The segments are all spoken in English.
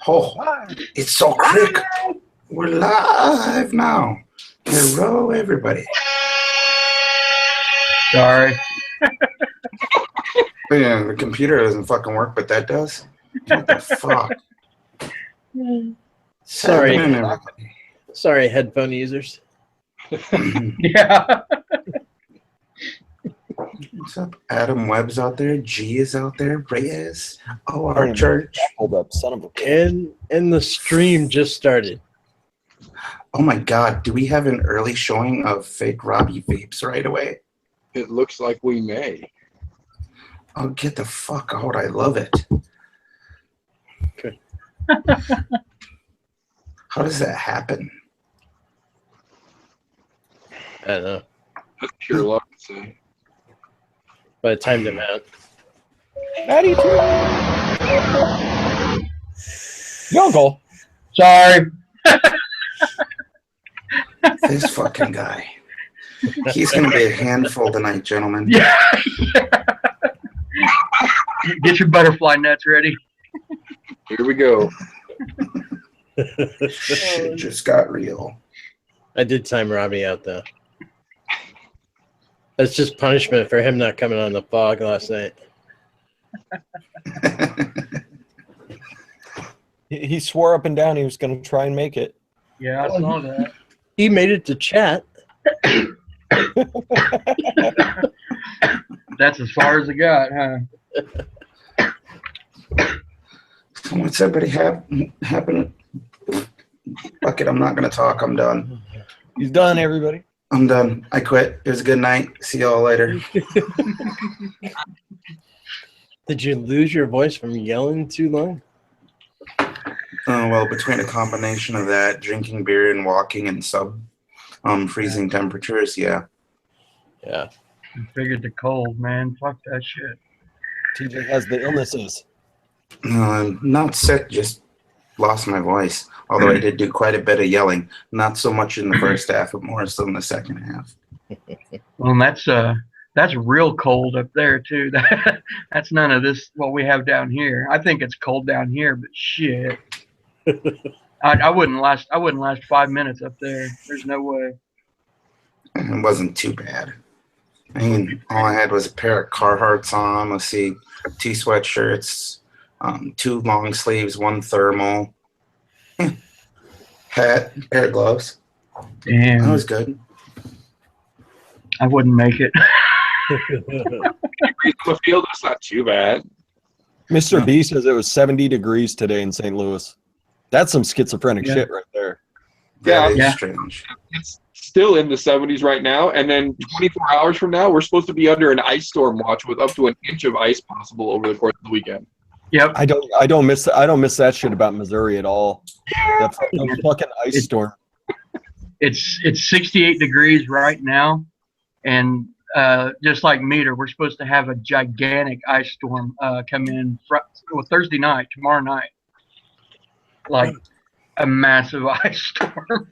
Oh, it's so quick. We're live now. Hello, everybody. Sorry. Yeah, the computer doesn't fucking work, but that does. What the fuck? Sorry. Everybody. Sorry, headphone users. Yeah. What's up? Adam Webb's out there. G is out there. Reyes. Oh, our church. Hold up, son of a. And the stream just started. Oh my God! Do we have an early showing of fake Robbie Vapes right away? It looks like we may. Oh, get the fuck out! I love it. Okay. How does that happen? I don't know. That's pure luck, say. But I timed him out. Maddie too. Yonkle. Sorry. This fucking guy. He's gonna be a handful tonight, gentlemen. Yeah. Get your butterfly nets ready. Here we go. Shit just got real. I did time Robbie out, though. That's just punishment for him not coming on the fog last night. He swore up and down he was going to try and make it. Yeah, I saw that. He made it to chat. That's as far as it got, huh? So what's everybody happening? Fuck it, I'm not gonna talk. I'm done. He's done, everybody. I'm done. I quit. It was a good night. See y'all later. Did you lose your voice from yelling too long? Well, between a combination of that, drinking beer and walking in freezing temperatures, yeah. Yeah. I figured the cold, man. Fuck that shit. TJ has the illnesses. I'm not sick, just lost my voice. Although I did do quite a bit of yelling. Not so much in the first half, but more so in the second half. Well, that's real cold up there too. That's none of this what we have down here. I think it's cold down here, but shit. I wouldn't last 5 minutes up there. There's no way. It wasn't too bad. I mean, all I had was a pair of Carhartts on. Let's see, 2 sweatshirts, 2 long sleeves, 1 thermal, hat, pair of gloves. Damn. That was good. I wouldn't make it. The field is not too bad. Mr. B says it was 70 degrees today in St. Louis. That's some schizophrenic shit right there. That is Yeah. strange. It's still in the 70s right now, and then 24 hours from now, we're supposed to be under an ice storm watch with up to an inch of ice possible over the course of the weekend. Yep. I don't miss that shit about Missouri at all. That's a fucking ice storm. It's 68 degrees right now, and just like Meter, we're supposed to have a gigantic ice storm come in Thursday night, tomorrow night. Like a massive ice storm.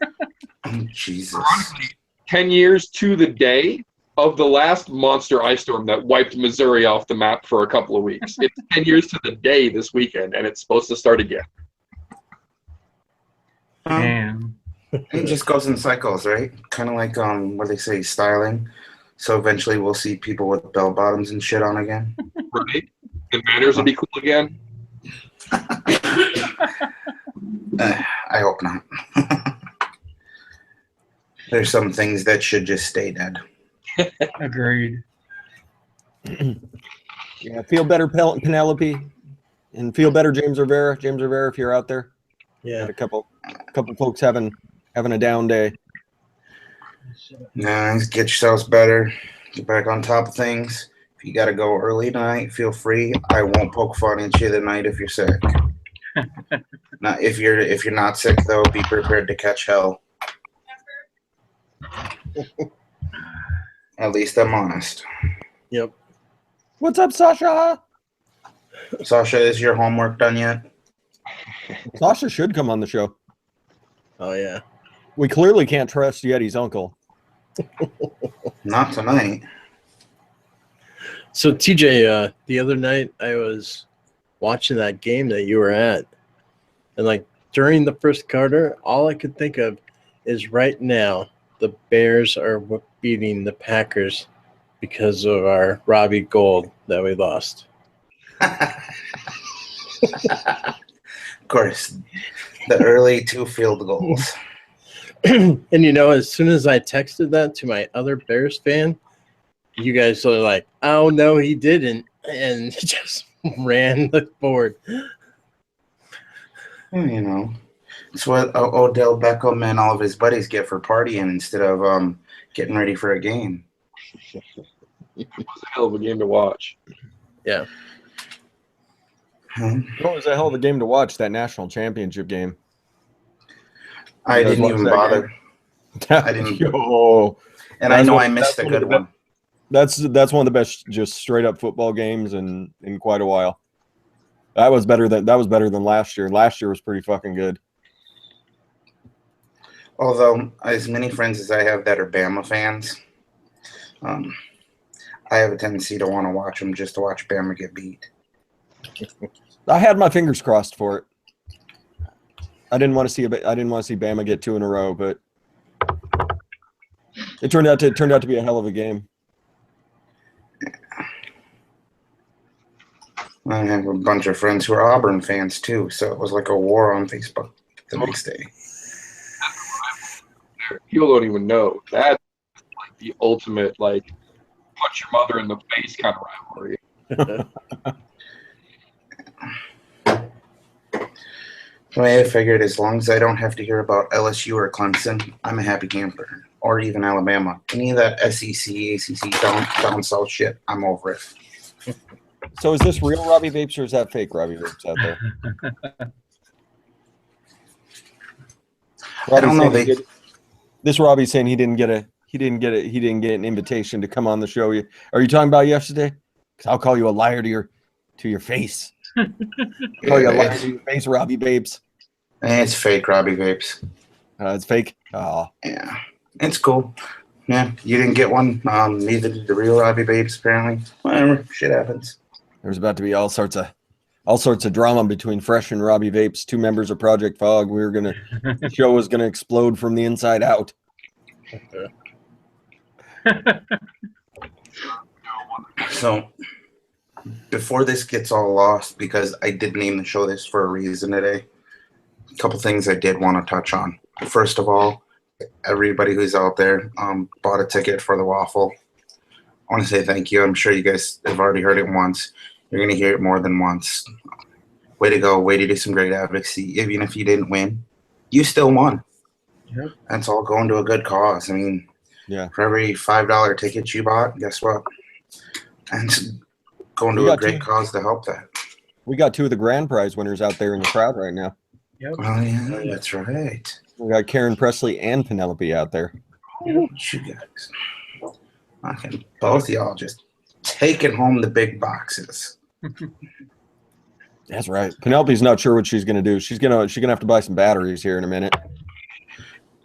Oh, Jesus. Honestly, 10 years to the day of the last monster ice storm that wiped Missouri off the map for a couple of weeks. It's 10 years to the day this weekend, and it's supposed to start again. Damn. It just goes in cycles, right? Kind of like what they say, styling. So eventually we'll see people with bell bottoms and shit on again. Right? And manners will be cool again. I hope not. There's some things that should just stay dead. Agreed. Yeah, feel better, Penelope, and feel better, James Rivera. James Rivera, if you're out there. Yeah. Got a couple folks having a down day. Nice. Get yourselves better. Get back on top of things. If you got to go early tonight, feel free. I won't poke fun at you tonight if you're sick. Not if you're not sick though, be prepared to catch hell. At least I'm honest. Yep. What's up, Sasha? Sasha, is your homework done yet? Sasha should come on the show. Oh, yeah. We clearly can't trust Yeti's uncle. Not tonight. So, TJ, the other night I was watching that game that you were at. And like during the first quarter, all I could think of is right now the Bears are beating the Packers because of our Robbie Gold that we lost. Of course, the early 2 field goals. And you know, as soon as I texted that to my other Bears fan, you guys are like, "Oh no, he didn't," and just ran the board. Well, you know, it's what Odell Beckham and all of his buddies get for partying instead of getting ready for a game. It was a hell of a game to watch. Yeah. Hmm. What was a hell of a game to watch, that national championship game? I You guys didn't watch even that bother. I didn't. Yo, And I That's know one- I missed a that's one of good the one. that's one of the best just straight up football games in quite a while. That was better than last year. Last year was pretty fucking good. Although, as many friends as I have that are Bama fans, I have a tendency to want to watch them just to watch Bama get beat. I had my fingers crossed for it. I didn't want to see Bama get 2 in a row, but it turned out to be a hell of a game. I have a bunch of friends who are Auburn fans too, so it was like a war on Facebook the next day. People don't even know. That's like the ultimate, like, punch your mother in the face kind of rivalry. I figured as long as I don't have to hear about LSU or Clemson, I'm a happy camper. Or even Alabama. Any of that SEC, ACC, down south shit, I'm over it. So is this real Robbie Vapes or is that fake Robbie Vapes out there? I don't know. This Robbie's saying he didn't get an invitation to come on the show. Are you talking about yesterday? 'Cause I'll call you a liar to your face. Call you a liar to your face, Robbie Vapes. It's fake Robbie Vapes. It's fake. Oh. Yeah, it's cool. Yeah, you didn't get one. Neither did the real Robbie Vapes, apparently. Whatever, shit happens. There's about to be all sorts of drama between Fresh and Robbie Vapes, 2 members of Project Fog. The show was gonna explode from the inside out. So, before this gets all lost, because I did name the show this for a reason today, a couple things I did want to touch on. First of all, everybody who's out there bought a ticket for the waffle. I want to say thank you. I'm sure you guys have already heard it once. You're going to hear it more than once. Way to go. Way to do some great advocacy. Even if you didn't win, you still won. Yep. That's all going to a good cause. I mean, Yeah. for every $5 ticket you bought, guess what? And it's going to a great cause to help that. We got 2 of the grand prize winners out there in the crowd right now. Yep. Oh, yeah, that's right. We got Karen Presley and Penelope out there. You guys. Okay, both of y'all just taking home the big boxes. That's right. Penelope's not sure what she's gonna do. She's gonna have to buy some batteries here in a minute.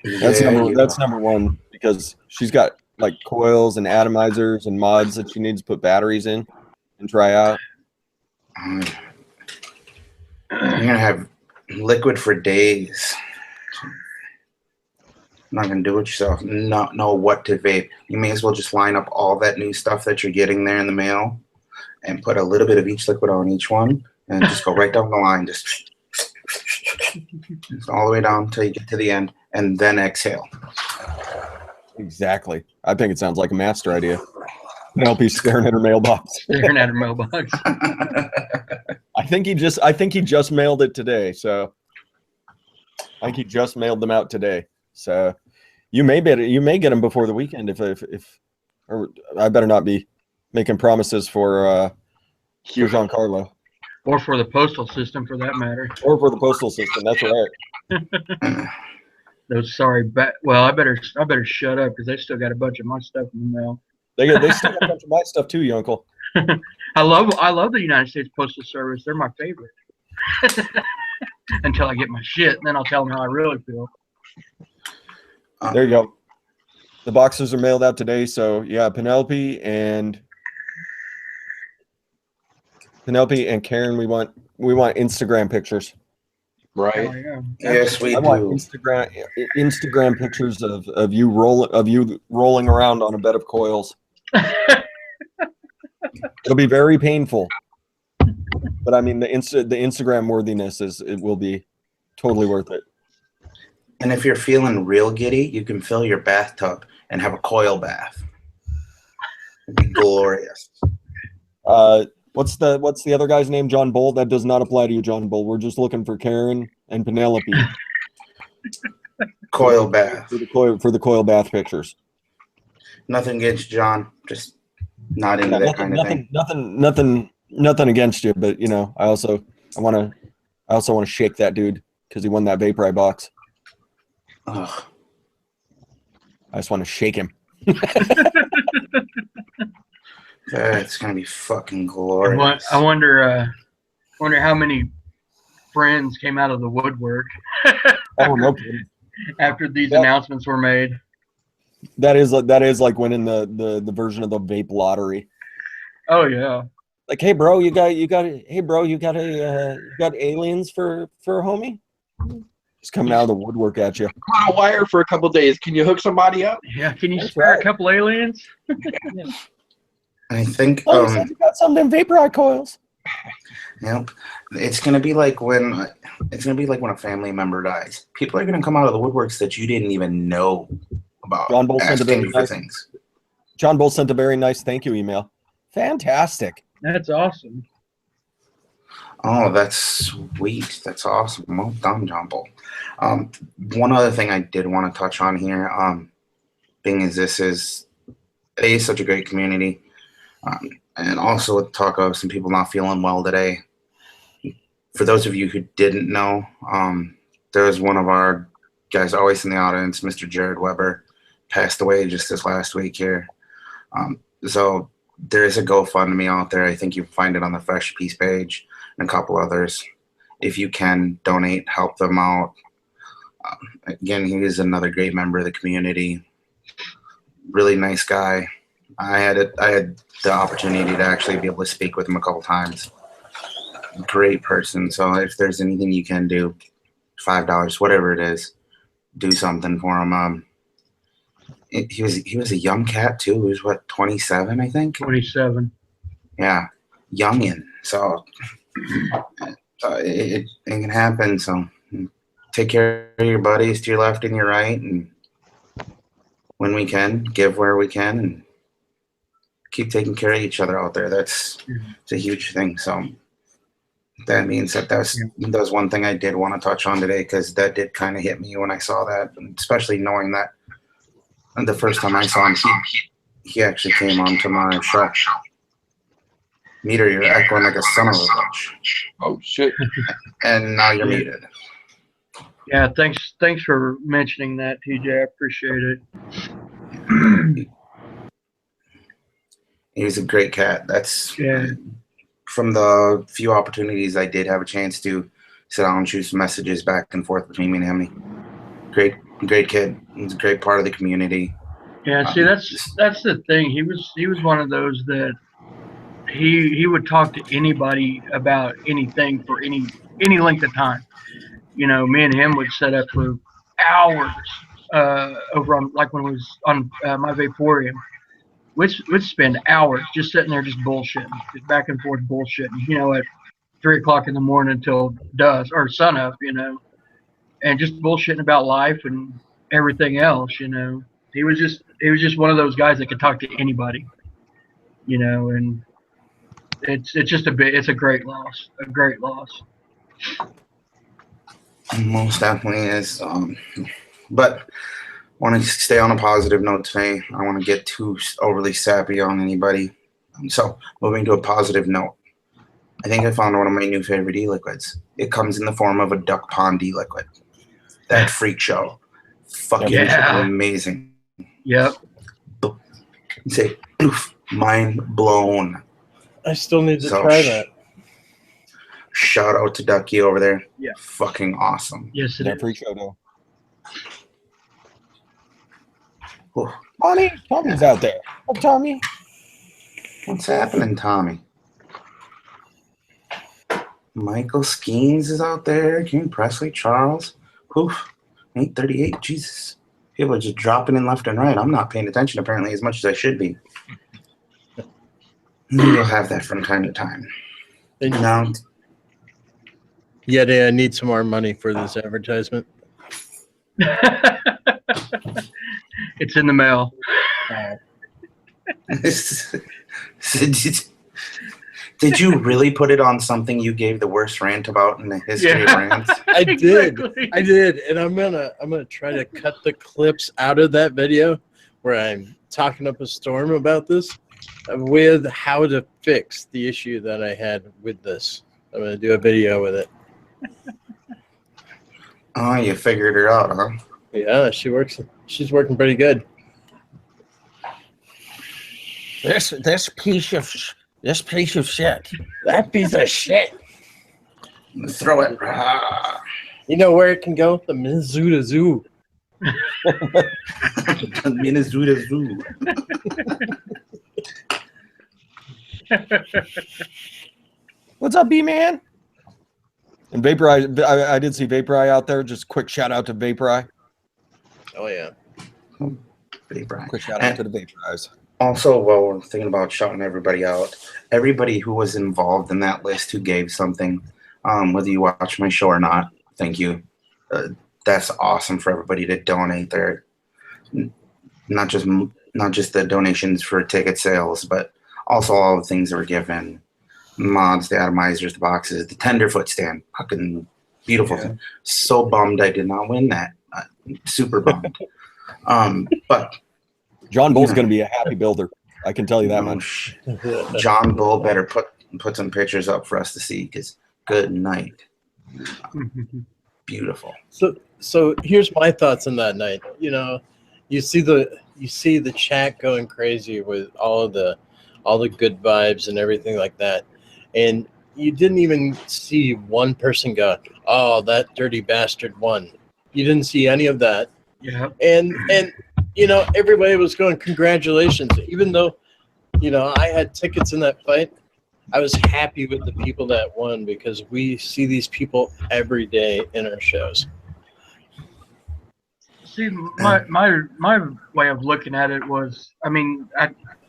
That's number one, because she's got like coils and atomizers and mods that she needs to put batteries in and try out. You're gonna have liquid for days. Not gonna do it yourself. Not know what to vape. You may as well just line up all that new stuff that you're getting there in the mail, and put a little bit of each liquid on each one, and just go right down the line, just all the way down until you get to the end, and then exhale. Exactly. I think it sounds like a master idea. Penelope's staring at her mailbox. Staring at her mailbox. I think he just mailed it today. So I think he just mailed them out today. So you may get them before the weekend or I better not be making promises for Giancarlo. Or for the postal system, for that matter. Or for the postal system. That's right. Those sorry, well, I better shut up because they still got a bunch of my stuff in the mail. They still got a bunch of my stuff too, Uncle. I love the United States Postal Service. They're my favorite. Until I get my shit, and then I'll tell them how I really feel. There you go. The boxes are mailed out today, so yeah, Penelope and Karen, we want Instagram pictures. Right. Oh, yeah. Yes, we I want do. Instagram pictures of you rolling around on a bed of coils. It'll be very painful, but I mean the Instagram worthiness it will be totally worth it. And if you're feeling real giddy, you can fill your bathtub and have a coil bath. It'd be glorious. What's the other guy's name? John Bull? That does not apply to you, John Bull. We're just looking for Karen and Penelope. Coil bath. For the coil bath pictures. Nothing against John, just not into that kind of thing. Nothing against you, but you know, I also want to shake that dude because he won that Vapor box. Ugh. I just want to shake him. It's gonna be fucking glorious. I wonder how many friends came out of the woodwork Oh no kidding. after these announcements were made. That is like winning the version of the vape lottery. Oh yeah. Like, hey bro, you got aliens for a homie? Just coming out of the woodwork at you. I'm on a wire for a couple days. Can you hook somebody up? Yeah. Can you That's spare right. a couple aliens? I think Oh, you said you got some of them Vapor coils. Yep. It's gonna be like when a family member dies. People are gonna come out of the woodworks that you didn't even know about. John Bull sent a asking very you for nice, things. John Bull sent a very nice thank you email. Fantastic. That's awesome. Oh, that's sweet. That's awesome. Well done, John Bull. One other thing I did want to touch on here, being as this is such a great community, and also with talk of some people not feeling well today. For those of you who didn't know, there was one of our guys always in the audience, Mr. Jared Weber, passed away just this last week here. So there is a GoFundMe out there. I think you find it on the Fresh Peace page and a couple others. If you can donate, help them out. Again, he is another great member of the community. Really nice guy. I had the opportunity to actually be able to speak with him a couple times. Great person. So if there's anything you can do, $5, whatever it is, do something for him. He was a young cat too. He was what, 27, I think. 27. Yeah, youngin. So it can happen. So take care of your buddies to your left and your right, and when we can, give where we can, and keep taking care of each other out there. It's a huge thing. So that means that was one thing I did want to touch on today, because that did kind of hit me when I saw that, especially knowing that the first time I saw him, he actually came onto my show. Meter, you're echoing like a son of a bitch. Oh shit. And now you're muted. Yeah, thanks for mentioning that, TJ. I appreciate it. He's a great cat. That's Yeah. from the few opportunities I did have a chance to sit down and shoot some messages back and forth between me and him. Great kid. He's a great part of the community. Yeah, see, that's the thing. He was one of those that he would talk to anybody about anything for any length of time. You know, me and him would set up for hours over on, like when it was on my Vaporium. We'd spend hours just sitting there just bullshitting, just back and forth bullshitting, you know, at 3 o'clock in the morning until dusk or sun up, you know, and just bullshitting about life and everything else, you know. He was just one of those guys that could talk to anybody, you know, and it's just it's a great loss. Most definitely is. But I want to stay on a positive note today. I don't want to get too overly sappy on anybody. So moving to a positive note, I think I found one of my new favorite e-liquids. It comes in the form of a duck pond e-liquid. That freak show. Fucking amazing. Yep. Say, poof, mind blown. I still need to try that. Shout out to Ducky over there. Yeah. Fucking awesome. Yes, it is. Free show though. Ooh. Tommy's out there. Oh, Tommy. What's happening, Tommy? Michael Skeens is out there. King Presley, Charles. Poof. 838. Jesus. People are just dropping in left and right. I'm not paying attention apparently as much as I should be. Maybe you'll have that from time to time. No. Yeti, I need some more money for this advertisement. It's in the mail. Did you really put it on something you gave the worst rant about in the history of rants? I did. Exactly. I did, and I'm gonna try to cut the clips out of that video where I'm talking up a storm about this with how to fix the issue that I had with this. I'm gonna do a video with it. Oh, you figured her out, huh? Yeah, she works. She's working pretty good. This piece of shit. That piece of shit. Throw it. You know where it can go? The Minnesota Zoo. Minnesota Zoo. What's up, B-Man? And Vapor Eye, I did see Vapor Eye out there. Just quick shout out to Vapor Eye. Oh yeah. Vapor Eye. Quick shout out to the Vapor Eyes. Also, while we're thinking about shouting everybody out, everybody who was involved in that list who gave something, whether you watch my show or not, thank you. That's awesome for everybody to donate there. Not just the donations for ticket sales, but also all the things that were given. Mods, the atomizers, the boxes, the tenderfoot stand. Fucking beautiful. Yeah. So bummed I did not win that. Super bummed. But John Bull's going to be a happy builder. I can tell you that much. John Bull better put some pictures up for us to see, because good night. Beautiful. So here's my thoughts on that night. You know, you see the chat going crazy with all the good vibes and everything like that, and you didn't even see one person go, "Oh, that dirty bastard won." You didn't see any of that. Yeah. And you know, everybody was going, "Congratulations!" Even though, you know, I had tickets in that fight, I was happy with the people that won, because we see these people every day in our shows. See, my way of looking at it was, I mean,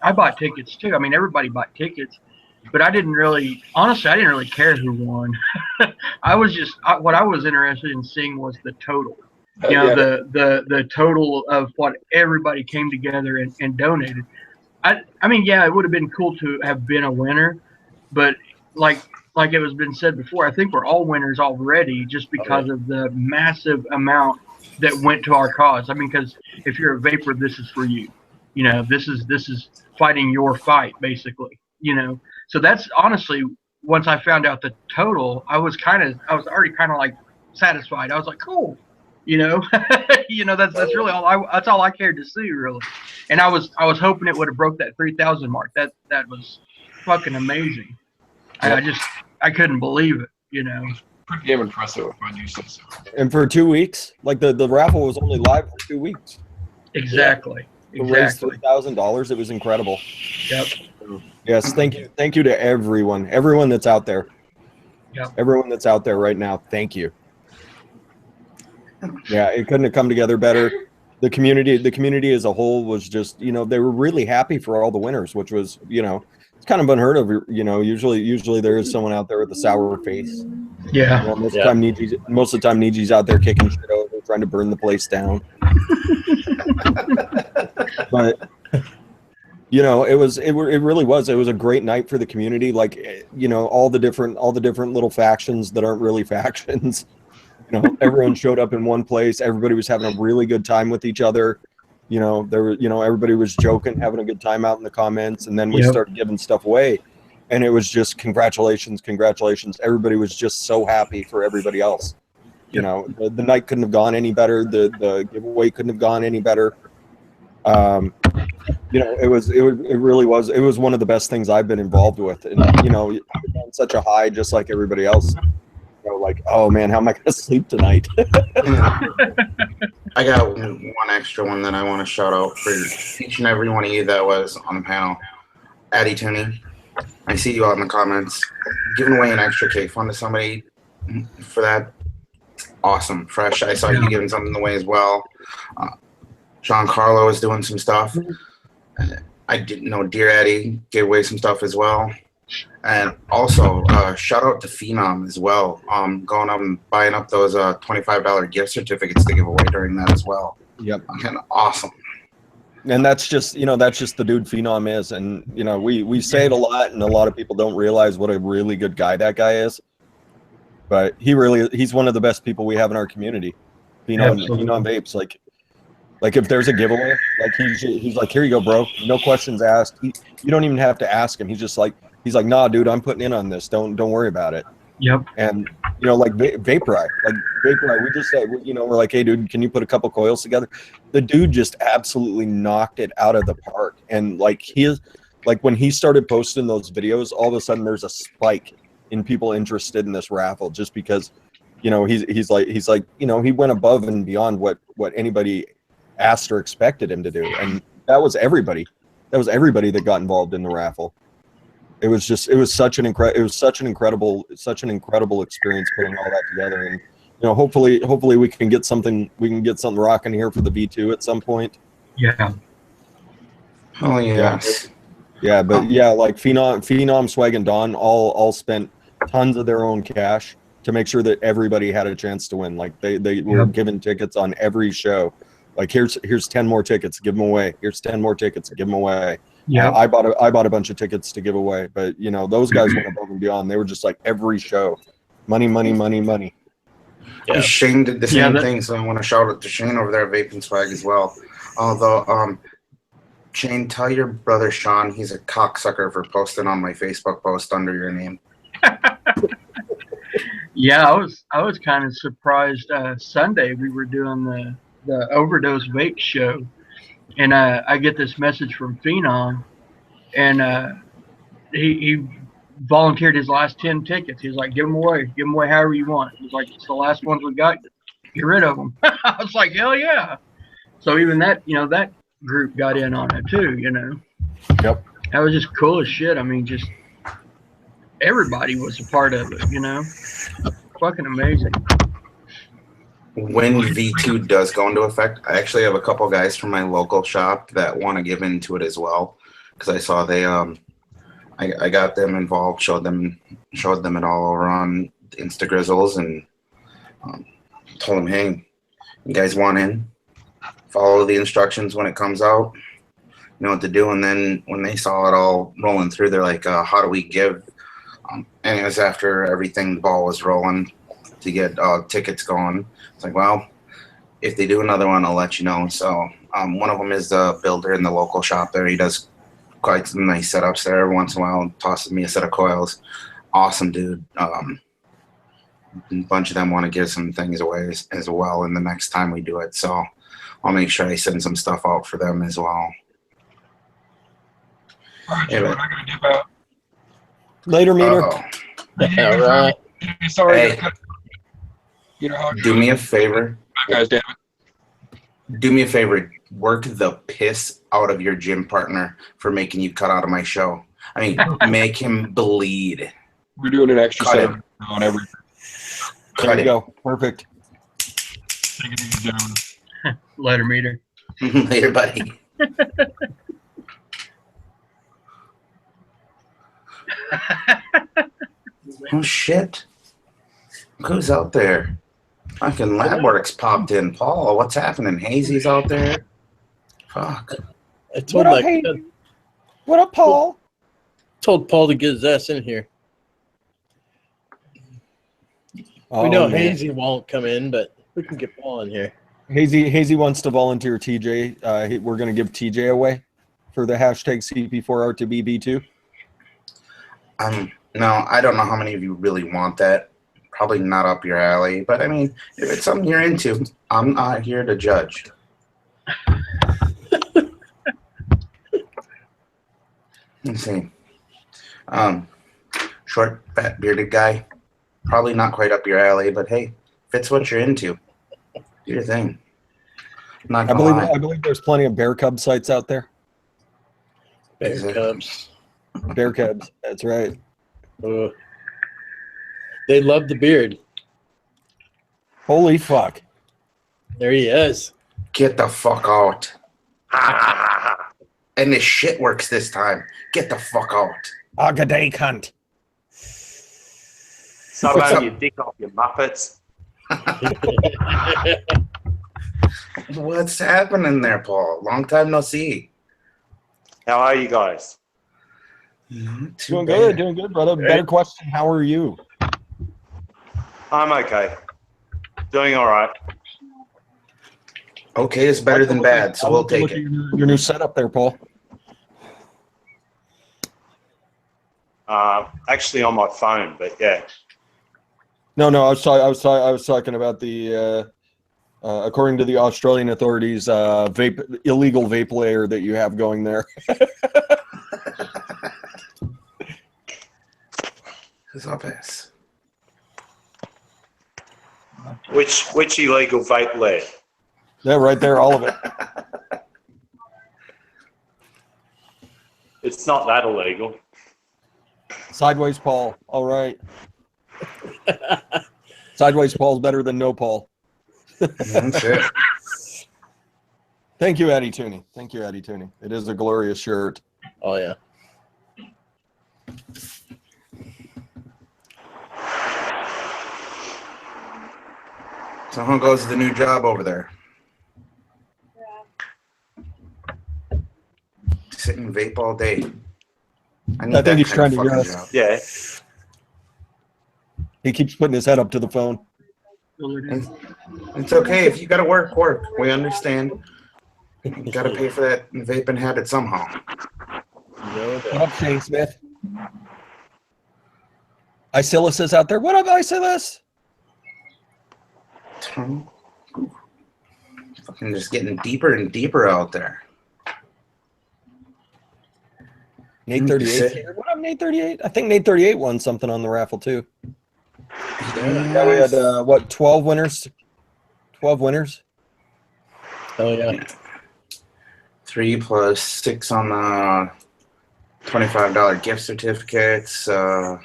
I bought tickets too. I mean, everybody bought tickets, but I didn't really care who won. What I was interested in seeing was the total. You know, the total of what everybody came together and donated. I mean, yeah, it would have been cool to have been a winner, but like it was been said before, I think we're all winners already, just because of the massive amount that went to our cause. I mean, because if you're a vapor, this is for you. You know, this is fighting your fight, basically. You know, so that's honestly, once I found out the total, I was already kind of like satisfied. I was like, cool. You know, that's really that's all I cared to see, really. And I was hoping it would have broke that 3,000 mark. That was fucking amazing. I couldn't believe it. You know, pretty damn impressive if I do say so. And for 2 weeks, like the raffle was only live for 2 weeks. Exactly. Yeah. Exactly. Raised $3,000. It was incredible. Yep. Yes. Thank you to everyone that's out there. Yep. Everyone that's out there right now. Thank you. Yeah, it couldn't have come together better. The community as a whole was just, you know, they were really happy for all the winners, which was, you know, it's kind of unheard of. You know, usually there is someone out there with a sour face. Yeah. You know, most of the time, Niji's out there kicking shit over, trying to burn the place down. But you know, it really was. It was a great night for the community. Like, you know, all the different little factions that aren't really factions. You know, everyone showed up in one place. Everybody was having a really good time with each other. You know, everybody was joking, having a good time out in the comments, and then we started giving stuff away, and it was just congratulations. Everybody was just so happy for everybody else. You know, the night couldn't have gone any better. The giveaway couldn't have gone any better. You know, it really was. It was one of the best things I've been involved with, and you know, on such a high, just like everybody else. You know, like, oh man, how am I going to sleep tonight? I got one extra one that I want to shout out for each and every one of you that was on the panel. Addy Tooney, I see you all in the comments. Giving away an extra K fund to somebody for that. Awesome. Fresh. I saw you giving something away as well. John Carlo is doing some stuff. I didn't know Dear Eddie gave away some stuff as well. And also, shout out to Phenom as well. Going up and buying up those $25 gift certificates to give away during that as well. Yep. And awesome. And that's just, that's just the dude Phenom is. And, we say it a lot, and a lot of people don't realize what a really good guy that guy is. But he's one of the best people we have in our community. Phenom Vapes, like if there's a giveaway, like he's like, here you go, bro. No questions asked. You don't even have to ask him. He's like, nah, dude, I'm putting in on this. Don't worry about it. Yep. And like Vapor Eye, we just said, we're like, hey, dude, can you put a couple coils together? The dude just absolutely knocked it out of the park. And when he started posting those videos, all of a sudden there's a spike in people interested in this raffle, just because, he's like, he went above and beyond what anybody asked or expected him to do. And that was everybody that got involved in the raffle. It was such an incredible experience putting all that together. And hopefully we can get something rocking here for the V2 at some point. Yeah. Oh yes. Yeah, but like Phenom, Swag, and Don all spent tons of their own cash to make sure that everybody had a chance to win. Like they were given tickets on every show. Like here's 10 more tickets, give them away. Here's 10 more tickets, give them away. Yeah, I bought a bunch of tickets to give away, but those guys went above and beyond. They were just like every show, money. Yeah. Shane did the same thing, so I want to shout out to Shane over there at Vaping Swag as well. Although, Shane, tell your brother Sean he's a cocksucker for posting on my Facebook post under your name. Yeah, I was kind of surprised. Sunday we were doing the Overdose Vape show, and I get this message from Phenom, and he volunteered his last 10 tickets. He's like, give them away however you want. He's like, it's the last ones we got, get rid of them. I was like, hell yeah. So even that, that group got in on it too, Yep. That was just cool as shit. I mean, just everybody was a part of it, Fucking amazing. When V2 does go into effect, I actually have a couple guys from my local shop that want to give into it as well, because I saw they I got them involved, showed them it all over on Instagrizzles, and told them, hey, you guys want in? Follow the instructions when it comes out. You know what to do. And then when they saw it all rolling through, they're like, how do we give? And it was after everything, the ball was rolling to get tickets going. It's like, well, if they do another one, I'll let you know. So one of them is the builder in the local shop there. He does quite some nice setups there. Every once in a while, tosses me a set of coils. Awesome dude. A bunch of them want to give some things away as well in the next time we do it. So I'll make sure I send some stuff out for them as well. All right, we're not going to dip out. Later, Meter. All right. Sorry. Hey, how do me a favor. guys, damn it. Do me a favor. Work the piss out of your gym partner for making you cut out of my show. I mean, make him bleed. We're doing an extra Cut set it. on everything. There you go. Perfect. Take it easy, gentlemen. Later, Meter. Later, buddy. Oh shit! Who's out there? Fucking Labworks popped in. Paul, what's happening? Hazy's out there. Fuck. I told What up, Paul? told Paul to get his ass in here. Oh, we know man. Hazy won't come in, but we can get Paul in here. Hazy wants to volunteer TJ. We're going to give TJ away for the hashtag CP4R2BB2. No, I don't know how many of you really want that. Probably not up your alley, but I mean, if it's something you're into, I'm not here to judge. Let's see. Short, fat, bearded guy. Probably not quite up your alley, but hey, if it's what you're into, do your thing. I'm not gonna lie. I believe there's plenty of bear cub sites out there. Bear Cubs. Bear cubs. That's right. They love the beard. Holy fuck. There he is. Get the fuck out. And this shit works this time. Get the fuck out. Agaday cunt. Suburb your dick off, you muppets. What's happening there, Paul? Long time no see. How are you guys? Not too Doing bad. good, brother. Better question. How are you? I'm okay. Doing all right. Okay, it's better than bad, so we'll take it. Your new setup there, Paul. Actually on my phone, but yeah. No, I was talking about the according to the Australian authorities, illegal vape layer that you have going there. It's our best. Which illegal vape layer? Yeah, right there, all of it. It's not that illegal. Sideways Paul. All right. Sideways Paul's better than no Paul. That's it. Thank you, Eddie Tooney. Thank you, Eddie Tooney. It is a glorious shirt. Oh, yeah. So how goes the new job over there? Sit and vape all day. I think he's trying to hear us. job. Yeah. He keeps putting his head up to the phone. It's okay if you got to work. We understand. You got to pay for that vaping habit somehow. What up, Shane Smith? Isilis is out there. What up, Isilis? Fucking just getting deeper and deeper out there. Nate 38 here. What up, Nate 38? I think Nate 38 won something on the raffle too. Yeah, we had what, 12 winners? 12 winners. Oh, yeah. 3 plus 6 on the $25 gift certificates. That's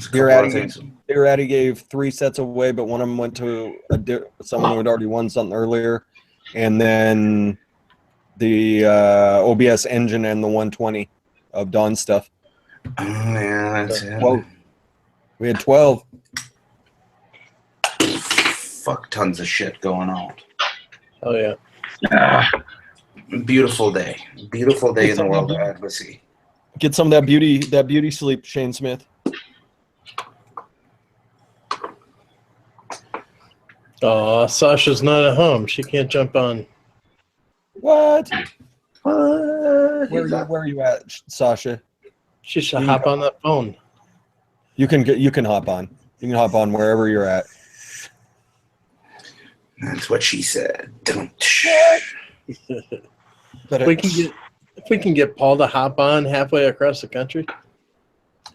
a Dear couple of Addy, things. Dear Addy gave 3 sets away, but one of them went to someone who had already won something earlier, and then the OBS engine and the 120 of Dawn stuff. Oh, yeah, that's it. Well, we had 12. Fuck tons of shit going on. Oh, yeah. Beautiful day. Beautiful day in the world of advocacy. Get some of that beauty sleep, Shane Smith. Oh, Sasha's not at home. She can't jump on. What? Where are you at, Sasha? She should hop on that phone. You can hop on. You can hop on wherever you're at. That's what she said. If we can get Paul to hop on halfway across the country.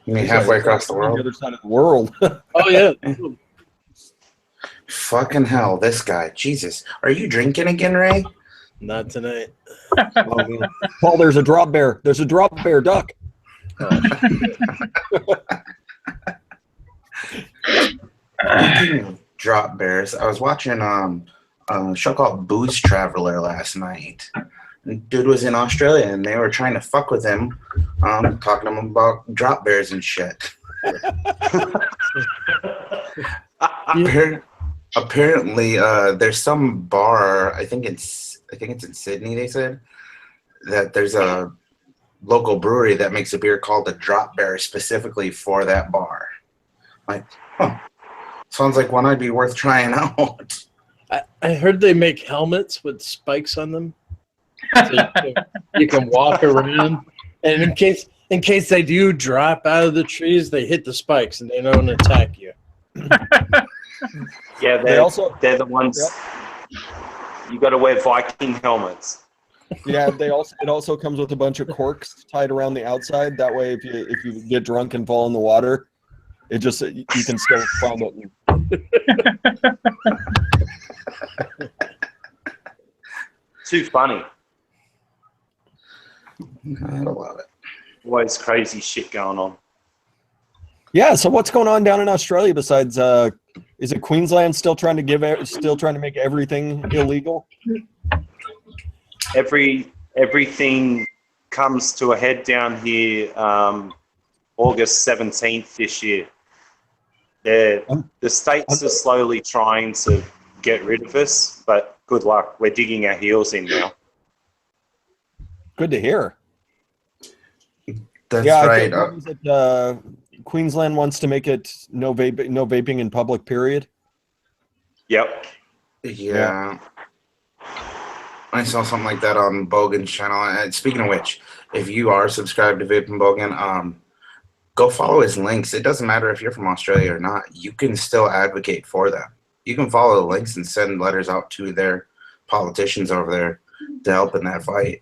You mean halfway across the The world? other side of the world. Oh, yeah. Fucking hell, this guy. Jesus. Are you drinking again, Ray? Not tonight. Paul, there's a drop bear. There's a drop bear duck. Speaking of drop bears, I was watching a show called Booze Traveler last night. And dude was in Australia, and they were trying to fuck with him, talking to him about drop bears and shit. Apparently, there's some bar. I think it's in Sydney. They said that there's a local brewery that makes a beer called the Drop Bear specifically for that bar. Like, huh. Sounds like one I'd be worth trying out. I heard they make helmets with spikes on them. So you can walk around, and in case they do drop out of the trees, they hit the spikes and they don't attack you. Yeah, they're the ones. Yep. You got to wear Viking helmets. Yeah, it also comes with a bunch of corks tied around the outside. That way, if you get drunk and fall in the water, you can still find it. Too funny. I love it. Always crazy shit going on. Yeah. So what's going on down in Australia besides? Is it Queensland still trying to make everything illegal? Everything comes to a head down here August 17th this year. The states are slowly trying to get rid of us, but good luck. We're digging our heels in now. Good to hear. That's Yeah, right. what was it, Queensland wants to make it no vaping in public. Period. Yep. Yeah. I saw something like that on Bogan's channel. And speaking of which, if you are subscribed to Vaping Bogan, go follow his links. It doesn't matter if you're from Australia or not. You can still advocate for them. You can follow the links and send letters out to their politicians over there to help in that fight.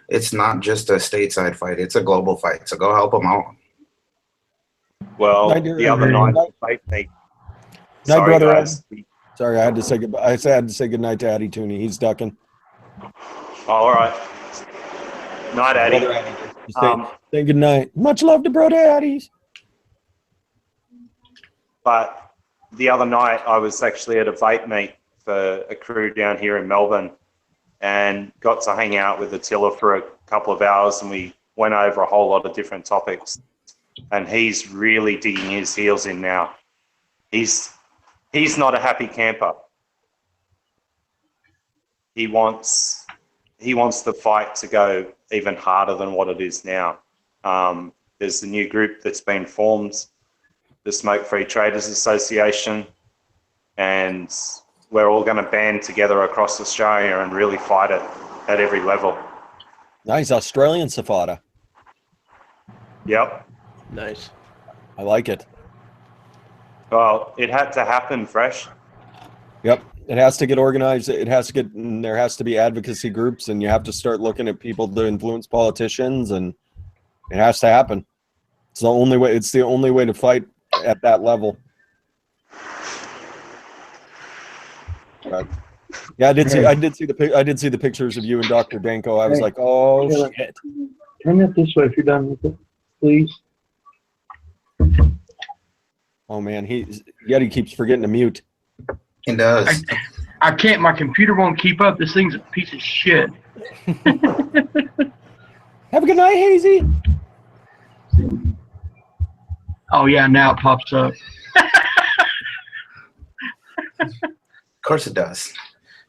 It's not just a stateside fight. It's a global fight. So go help them out. Well, the other night, sorry, brother. guys. Sorry, I had to say goodbye. I had to say goodnight to Addy Tooney. He's ducking. Oh, all right. Night, Addy. Say goodnight. Much love to brother Addies. But the other night, I was actually at a vape meet for a crew down here in Melbourne and got to hang out with Attila for a couple of hours, and we went over a whole lot of different topics. And he's really digging his heels in now. He's not a happy camper. He wants the fight to go even harder than what it is now. There's a new group that's been formed, the Smoke Free Traders Association, and we're all going to band together across Australia and really fight it at every level. Nice Australian Safada. Yep. Nice. I like it. Well, it had to happen, Fresh. Yep. It has to get organized. There has to be advocacy groups, and you have to start looking at people to influence politicians, and it has to happen. It's the only way. It's the only way to fight at that level. But, yeah, I did see the pictures of you and Dr. Danko. I was like, oh shit. Turn it this way if you're done with it, please. Oh man, Yeti keeps forgetting to mute. He does. I can't. My computer won't keep up. This thing's a piece of shit. Have a good night, Hazy. Oh yeah, now it pops up. Of course it does.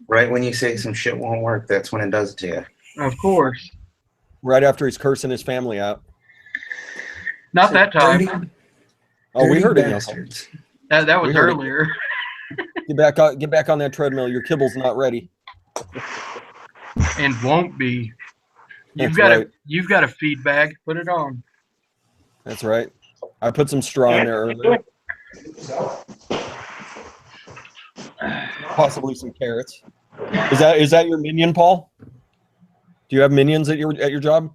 Right when you say some shit won't work, that's when it does it to you. Of course. Right after he's cursing his family out. Not that time. Oh, we heard it. Bastards. That was earlier. Get back on that treadmill. Your kibble's not ready. And won't be. You've That's got a feed bag. Put it on. That's right. I put some straw in there earlier. Possibly some carrots. Is that your minion, Paul? Do you have minions at your job?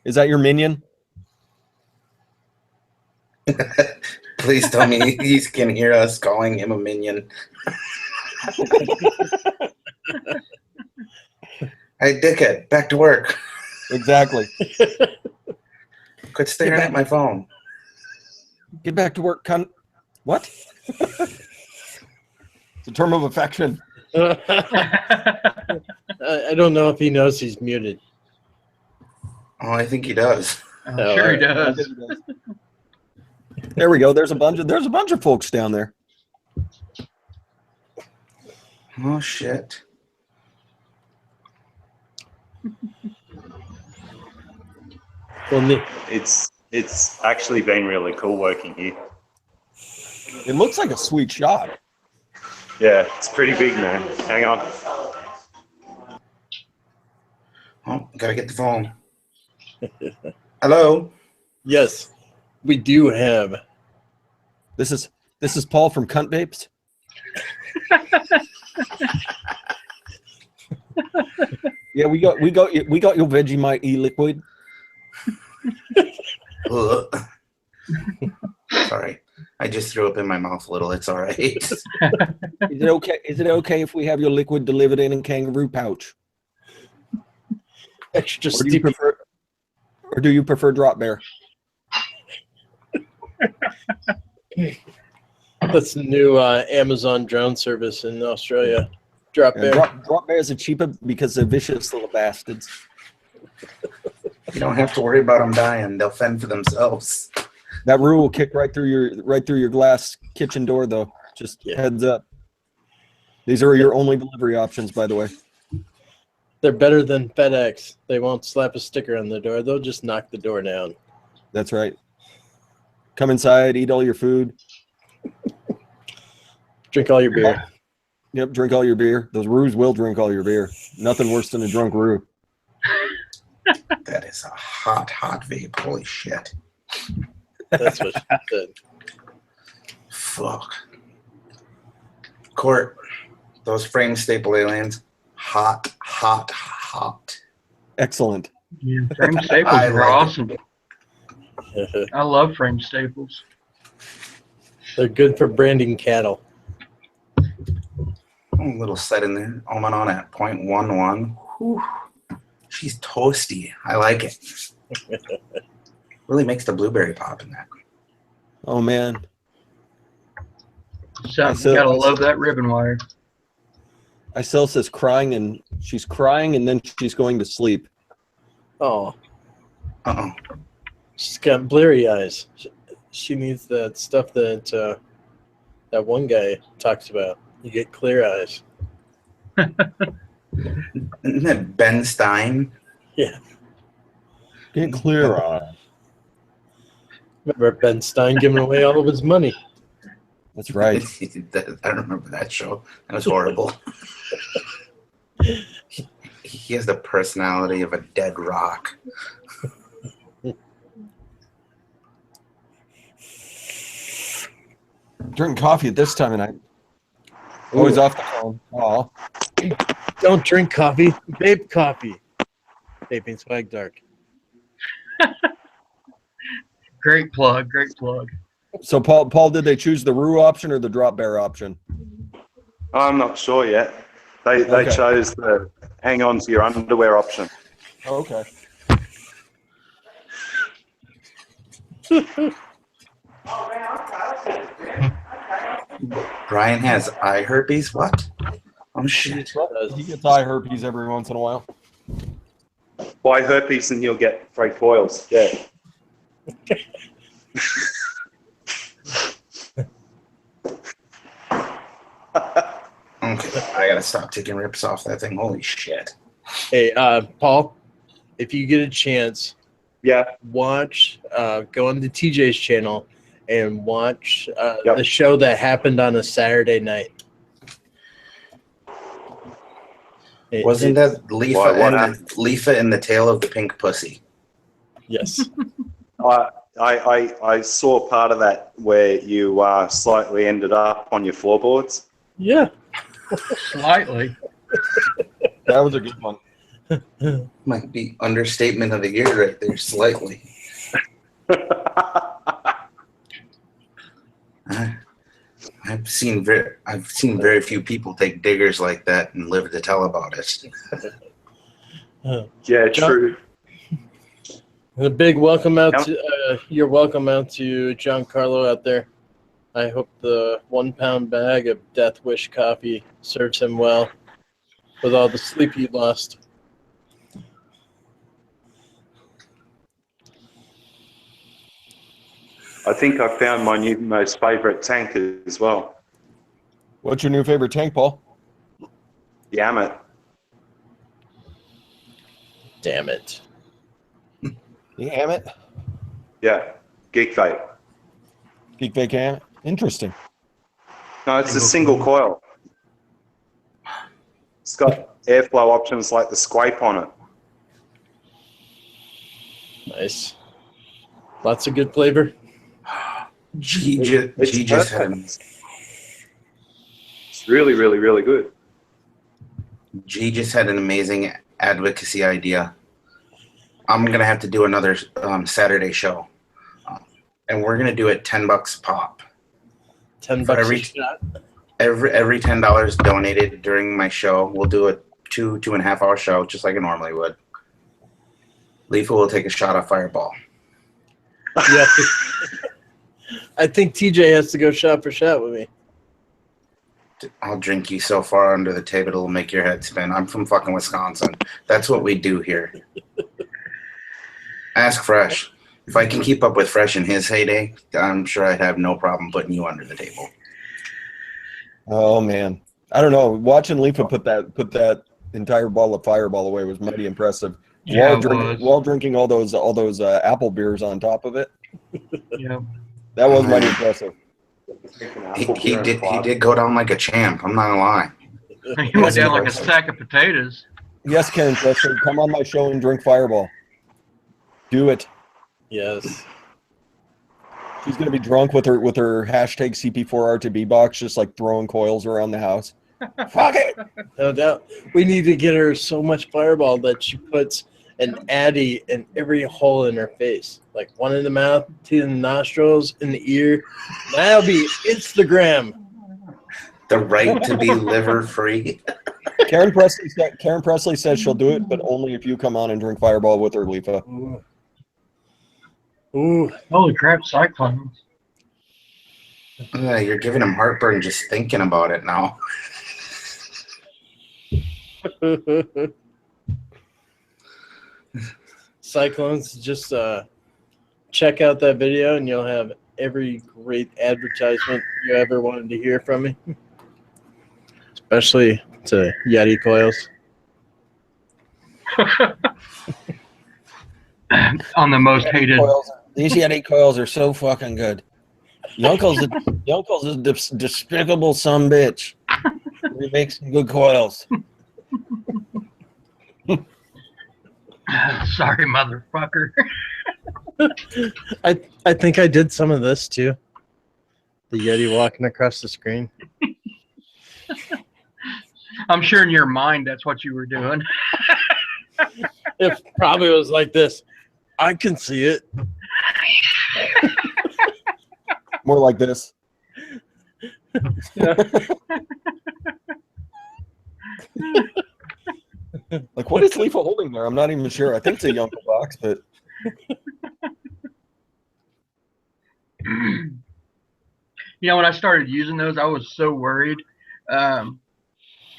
Is that your minion? Please tell me he can hear us calling him a minion. Hey, dickhead, back to work. Exactly. Quit staring at my phone. Get back to work, cunt. What? It's a term of affection. I don't know if he knows he's muted. Oh, I think he does. I'm sure he does. There we go. There's a bunch of folks down there. Oh shit. Well, It's actually been really cool working here. It looks like a sweet shot. Yeah, it's pretty big, man. Hang on. Oh, gotta get the phone. Hello. yes, we do have. This is Paul from Cunt Vapes. Yeah, we got your Vegemite Eliquid. Sorry, I just threw up in my mouth a little. It's all right. Is it okay if we have your liquid delivered in a kangaroo pouch? Extra Or do you steep. prefer, or do you prefer drop bear? That's the new Amazon drone service in Australia. Drop Yeah, bear. drop bears are cheaper because they're vicious little bastards. You don't have to worry about them dying. They'll fend for themselves. That rule will kick right through your glass kitchen door, though. Just heads up. These are your only delivery options, by the way. They're better than FedEx. They won't slap a sticker on the door. They'll just knock the door down. That's right. Come inside, eat all your food. Drink all your beer. Yep, drink all your beer. Those roos will drink all your beer. Nothing worse than a drunk roo. That is a hot vape. Holy shit. That's what she said. Fuck. Court, those frame staple aliens, hot. Excellent. Yeah, frame staples I are like awesome. I love frame staples. They're good for branding cattle. A little set in there. Almond on at 0.11. Whew. She's toasty. I like it. Really makes the blueberry pop in that. Oh, man. So, you gotta love that ribbon wire. Isel says crying, and she's crying, and then she's going to sleep. Oh, Uh-oh. she's got bleary eyes. She needs that stuff that that one guy talks about. You get clear eyes. Isn't that Ben Stein? Yeah. Get clear on. Remember Ben Stein giving away all of his money? That's right. I don't remember that show. That was horrible. He has the personality of a dead rock. Drinking coffee at this time of night. Always off the phone. Aw. Don't drink coffee. Vape coffee. Vaping Swag Dark. Great plug. Great plug. So, Paul, did they choose the Roo option or the drop bear option? I'm not sure yet. They Okay. chose the hang on to your underwear option. Oh, okay. Brian has eye herpes? What? Oh, shit. He gets eye herpes every once in a while. Buy herpes and you'll get free coils. Yeah. Okay, I gotta stop taking rips off that thing. Holy shit. Hey, Paul, if you get a chance, Yeah. watch, go on to TJ's channel and watch Yep. the show that happened on a Saturday night. Wasn't that What LIFA in the tail of the pink pussy? Yes. I saw part of that where you slightly ended up on your floorboards. Yeah. Slightly. That was a good one. Might be understatement of the year right there, slightly. I've seen very few people take diggers like that and live to tell about it. Yeah, true. And a big welcome out to you're welcome out to Giancarlo out there. I hope the 1 pound bag of Death Wish coffee serves him well with all the sleep he lost. I think I found my new most favorite tank as well. What's your new favorite tank, Paul? Yamit. Damn it. Damn it. Yeah. Geek Vape. Geek Vape Ham. Interesting. No, it's a single coil. It's got airflow options like the Squape on it. Nice. Lots of good flavor. G just had It's really, really, really good. G just had an amazing advocacy idea. I'm gonna have to do another Saturday show, and we're gonna do it $10 pop. $10 every a shot. Every $10 donated during my show, we'll do a 2.5 hour show just like I normally would. LIFA will take a shot of Fireball. Yeah. I think TJ has to go shot for shot with me. I'll drink you so far under the table it'll make your head spin. I'm from fucking Wisconsin. That's what we do here. Ask Fresh. If I can keep up with Fresh in his heyday, I'm sure I'd have no problem putting you under the table. Oh man, I don't know. Watching LIFA put that entire bottle of Fireball away was mighty impressive. Yeah, While drinking all those apple beers on top of it. Yeah. That was mighty impressive. He did go down like a champ. I'm not gonna lie. He went down like a sack of potatoes. Yes, Karen Presley, come on my show and drink Fireball. Do it. Yes. She's gonna be drunk with her hashtag CP4RTB box, just like throwing coils around the house. Fuck it. No doubt. We need to get her so much Fireball that she puts an Addy in every hole in her face. Like one in the mouth, two in the nostrils, in the ear. That'll be Instagram. The right to be liver free. Karen Presley says she'll do it, but only if you come on and drink Fireball with her, LIFA. Ooh. Holy crap, cyclones. You're giving him heartburn just thinking about it now. Cyclones, just check out that video and you'll have every great advertisement you ever wanted to hear from me. Especially to Yeti coils. On the most hated. These Yeti coils are so fucking good. Yonkle's a despicable son bitch. He makes some good coils. Sorry, motherfucker. I think I did some of this too. The Yeti walking across the screen. I'm sure in your mind that's what you were doing. It probably was like this. I can see it. More like this. Like, what is LIFA holding there? I'm not even sure. I think it's a Yonkel box, but You know, when I started using those, I was so worried.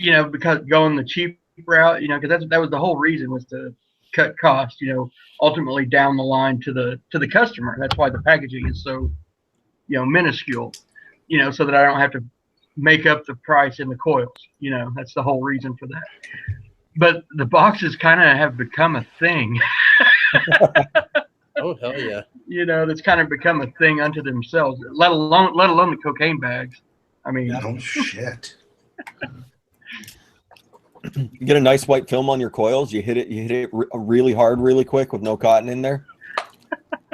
You know, because going the cheap route, you know, because that was the whole reason, was to cut costs, you know, ultimately down the line to the customer. That's why the packaging is so, you know, minuscule, you know, so that I don't have to make up the price in the coils. You know, that's the whole reason for that. But the boxes kind of have become a thing. Oh, hell yeah. You know, that's kind of become a thing unto themselves, let alone the cocaine bags. I mean, Oh shit. you get a nice white film on your coils. You hit it really hard, really quick with no cotton in there.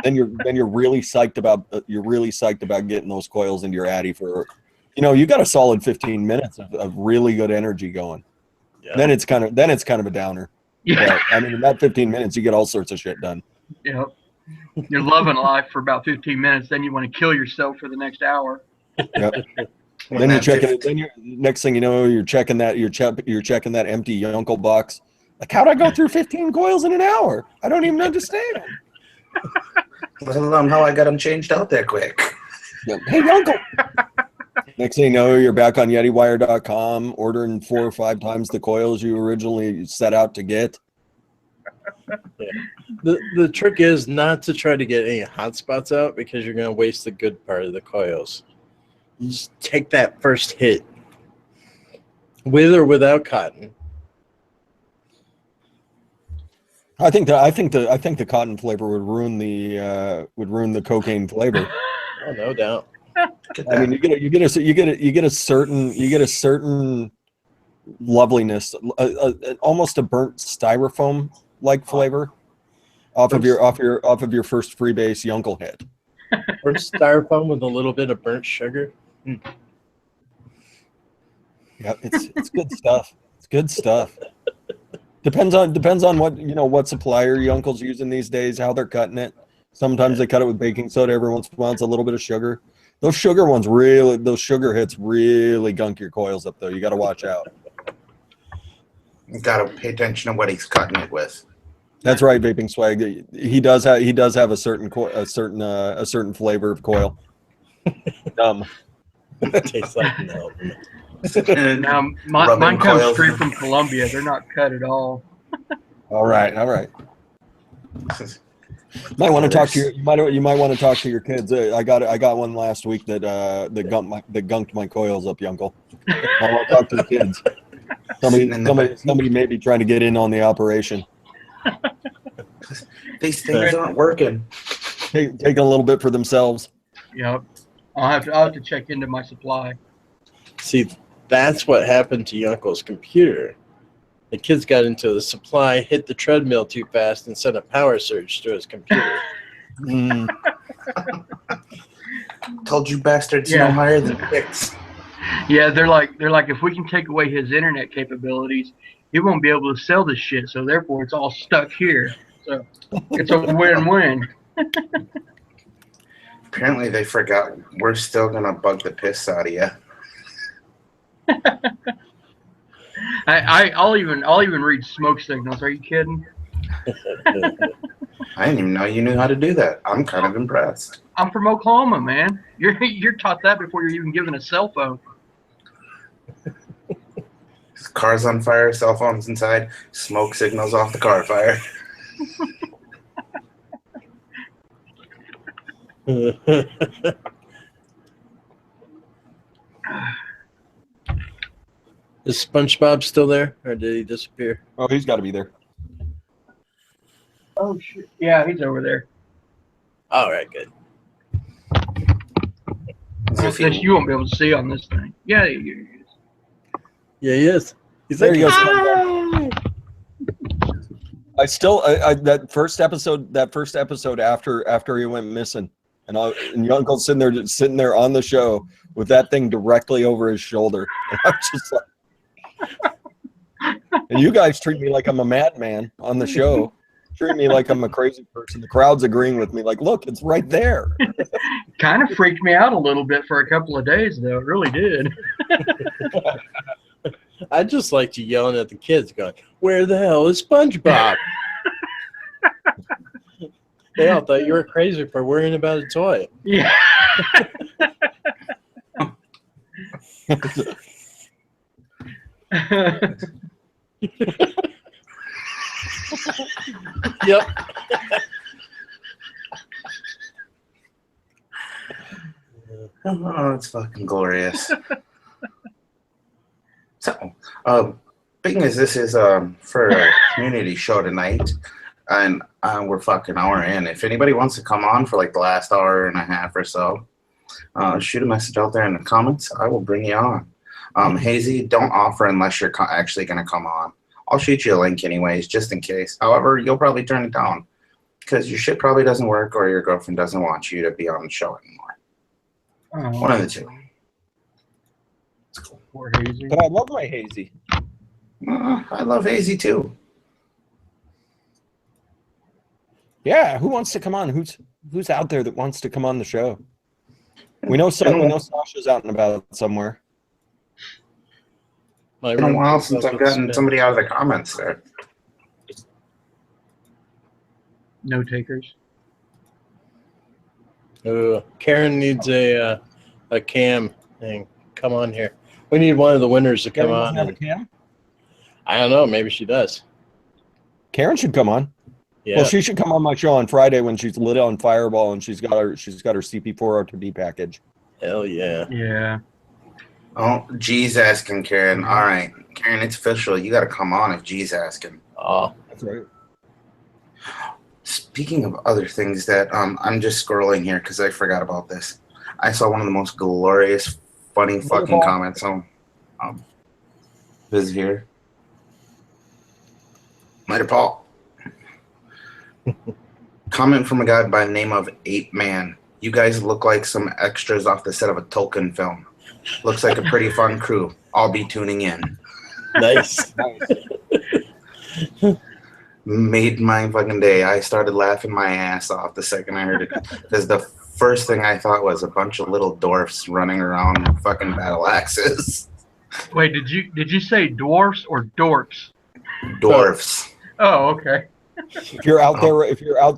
Then you're really psyched about getting those coils into your Addy for, you know, you got a solid 15 minutes of really good energy going. Yeah. Then it's kind of a downer. yeah, But, I mean, in that 15 minutes, you get all sorts of shit done. you know, you're loving life for about 15 minutes, then you want to kill yourself for the next hour. Yep. When Then you're that checking fif- it. Then next thing you know, you're checking that empty Yonkel box. Like, how'd I go through 15 coils in an hour? I don't even understand. Let alone how I got them changed out that quick. Yeah. Hey, Yonkel. Next thing you know, you're back on YetiWire.com, ordering 4 or 5 times the coils you originally set out to get. The trick is not to try to get any hot spots out, because you're going to waste the good part of the coils. You just take that first hit, with or without cotton. I think the cotton flavor would ruin the cocaine flavor. Oh, no doubt. I mean, you get a certain loveliness, almost a burnt styrofoam like flavor off of your first freebase Yonkel hit. Burnt styrofoam with a little bit of burnt sugar. Yeah, it's good stuff. It's good stuff. Depends on what supplier Yonkel's using these days, how they're cutting it. Sometimes they cut it with baking soda. Every once in a while, it's a little bit of sugar. Those sugar hits really gunk your coils up, though. You got to watch out. You gotta pay attention to what he's cutting it with. That's right, Vaping Swag. He does have a certain flavor of coil. Tastes like milk. Now, mine comes straight from Colombia. They're not cut at all. All right. Might want to talk to you might want to talk to your kids. I got one last week that gunked my coils up, Yunkel. I'll talk to the kids. Somebody may be trying to get in on the operation. These things aren't working. Taking a little bit for themselves. Yep. I'll have to check into my supply. See, that's what happened to Yunkel's computer. The kids got into the supply, hit the treadmill too fast, and sent a power surge to his computer. Told you bastards no higher than 6. Yeah, they're like, if we can take away his internet capabilities, he won't be able to sell this shit. So therefore, it's all stuck here. So it's a win-win. Apparently, they forgot we're still gonna bug the piss out of you. I'll even read smoke signals. Are you kidding? I didn't even know you knew how to do that. I'm kind of impressed. I'm from Oklahoma, man. You're taught that before you're even given a cell phone. Cars on fire, cell phones inside, smoke signals off the car fire. Is SpongeBob still there, or did he disappear? Oh, he's got to be there. Oh shit! Yeah, he's over there. All right, good. This you won't be able to see on this thing. Yeah, he is. Yeah, he is. He's There like, he goes. "Ah!" That first episode after he went missing, and your uncle's sitting there on the show with that thing directly over his shoulder, and I'm just like, and you guys treat me like I'm a madman on the show. Treat me like I'm a crazy person. The crowd's agreeing with me, like, look, it's right there. Kind of freaked me out a little bit for a couple of days, though. It really did. I just liked you yelling at the kids, going, "Where the hell is SpongeBob?" They all thought you were crazy for worrying about a toy. Yeah. Yep. Oh, it's fucking glorious. So, being as this is for a community show tonight, and we're fucking hour in. If anybody wants to come on for like the last hour and a half or so, shoot a message out there in the comments. I will bring you on. Hazy, don't offer unless you're actually going to come on. I'll shoot you a link anyways, just in case. However, you'll probably turn it down because your shit probably doesn't work or your girlfriend doesn't want you to be on the show anymore. Oh, one of the two. It's cool. Poor Hazy. But I love my Hazy. I love Hazy too. Yeah, who wants to come on? Who's out there that wants to come on the show? We know Sasha's out and about somewhere. It's been a while since I've gotten somebody out of the comments there. No takers. Karen needs a cam thing. Come on here. We need one of the winners to come on. Have a cam? I don't know. Maybe she does. Karen should come on. Yeah. Well, she should come on my show on Friday when she's lit on Fireball and she's got her CP4 R2D package. Hell yeah. Yeah. Oh, G's asking Karen. All right, Karen, it's official. You got to come on if G's asking. Oh, that's right. Speaking of other things that I'm just scrolling here because I forgot about this. I saw one of the most glorious, funny fucking comments on this here. Later, Paul. Comment from a guy by the name of Ape Man. You guys look like some extras off the set of a Tolkien film. Looks like a pretty fun crew. I'll be tuning in. Nice. Made my fucking day. I started laughing my ass off the second I heard it. Because the first thing I thought was a bunch of little dwarfs running around with fucking battle axes. Wait, did you say dwarfs or dorks? Dwarfs. Oh, okay. If you're out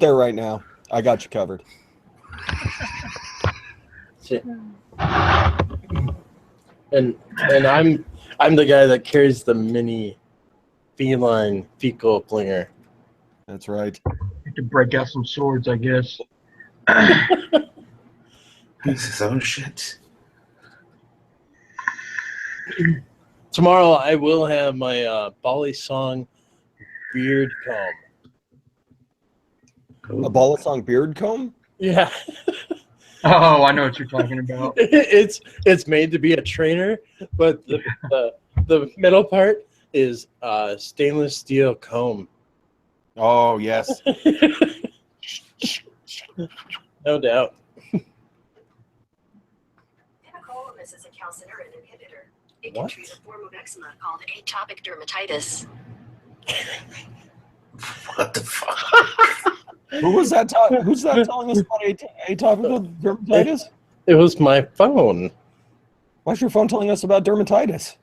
there right now, I got you covered. And I'm the guy that carries the mini feline fecal clinger. That's right. To break out some swords, I guess. He's his own shit. Tomorrow I will have my Bali Song beard comb. A Balisong beard comb? Yeah. Oh, I know what you're talking about. It's made to be a trainer, but the middle part is stainless steel comb. Oh, yes. No doubt. Pimecrolimus is a calcineurin inhibitor. It What? can treat a form of eczema called atopic dermatitis. What the fuck? Who's that telling us about atopic dermatitis? It was my phone. Why's your phone telling us about dermatitis?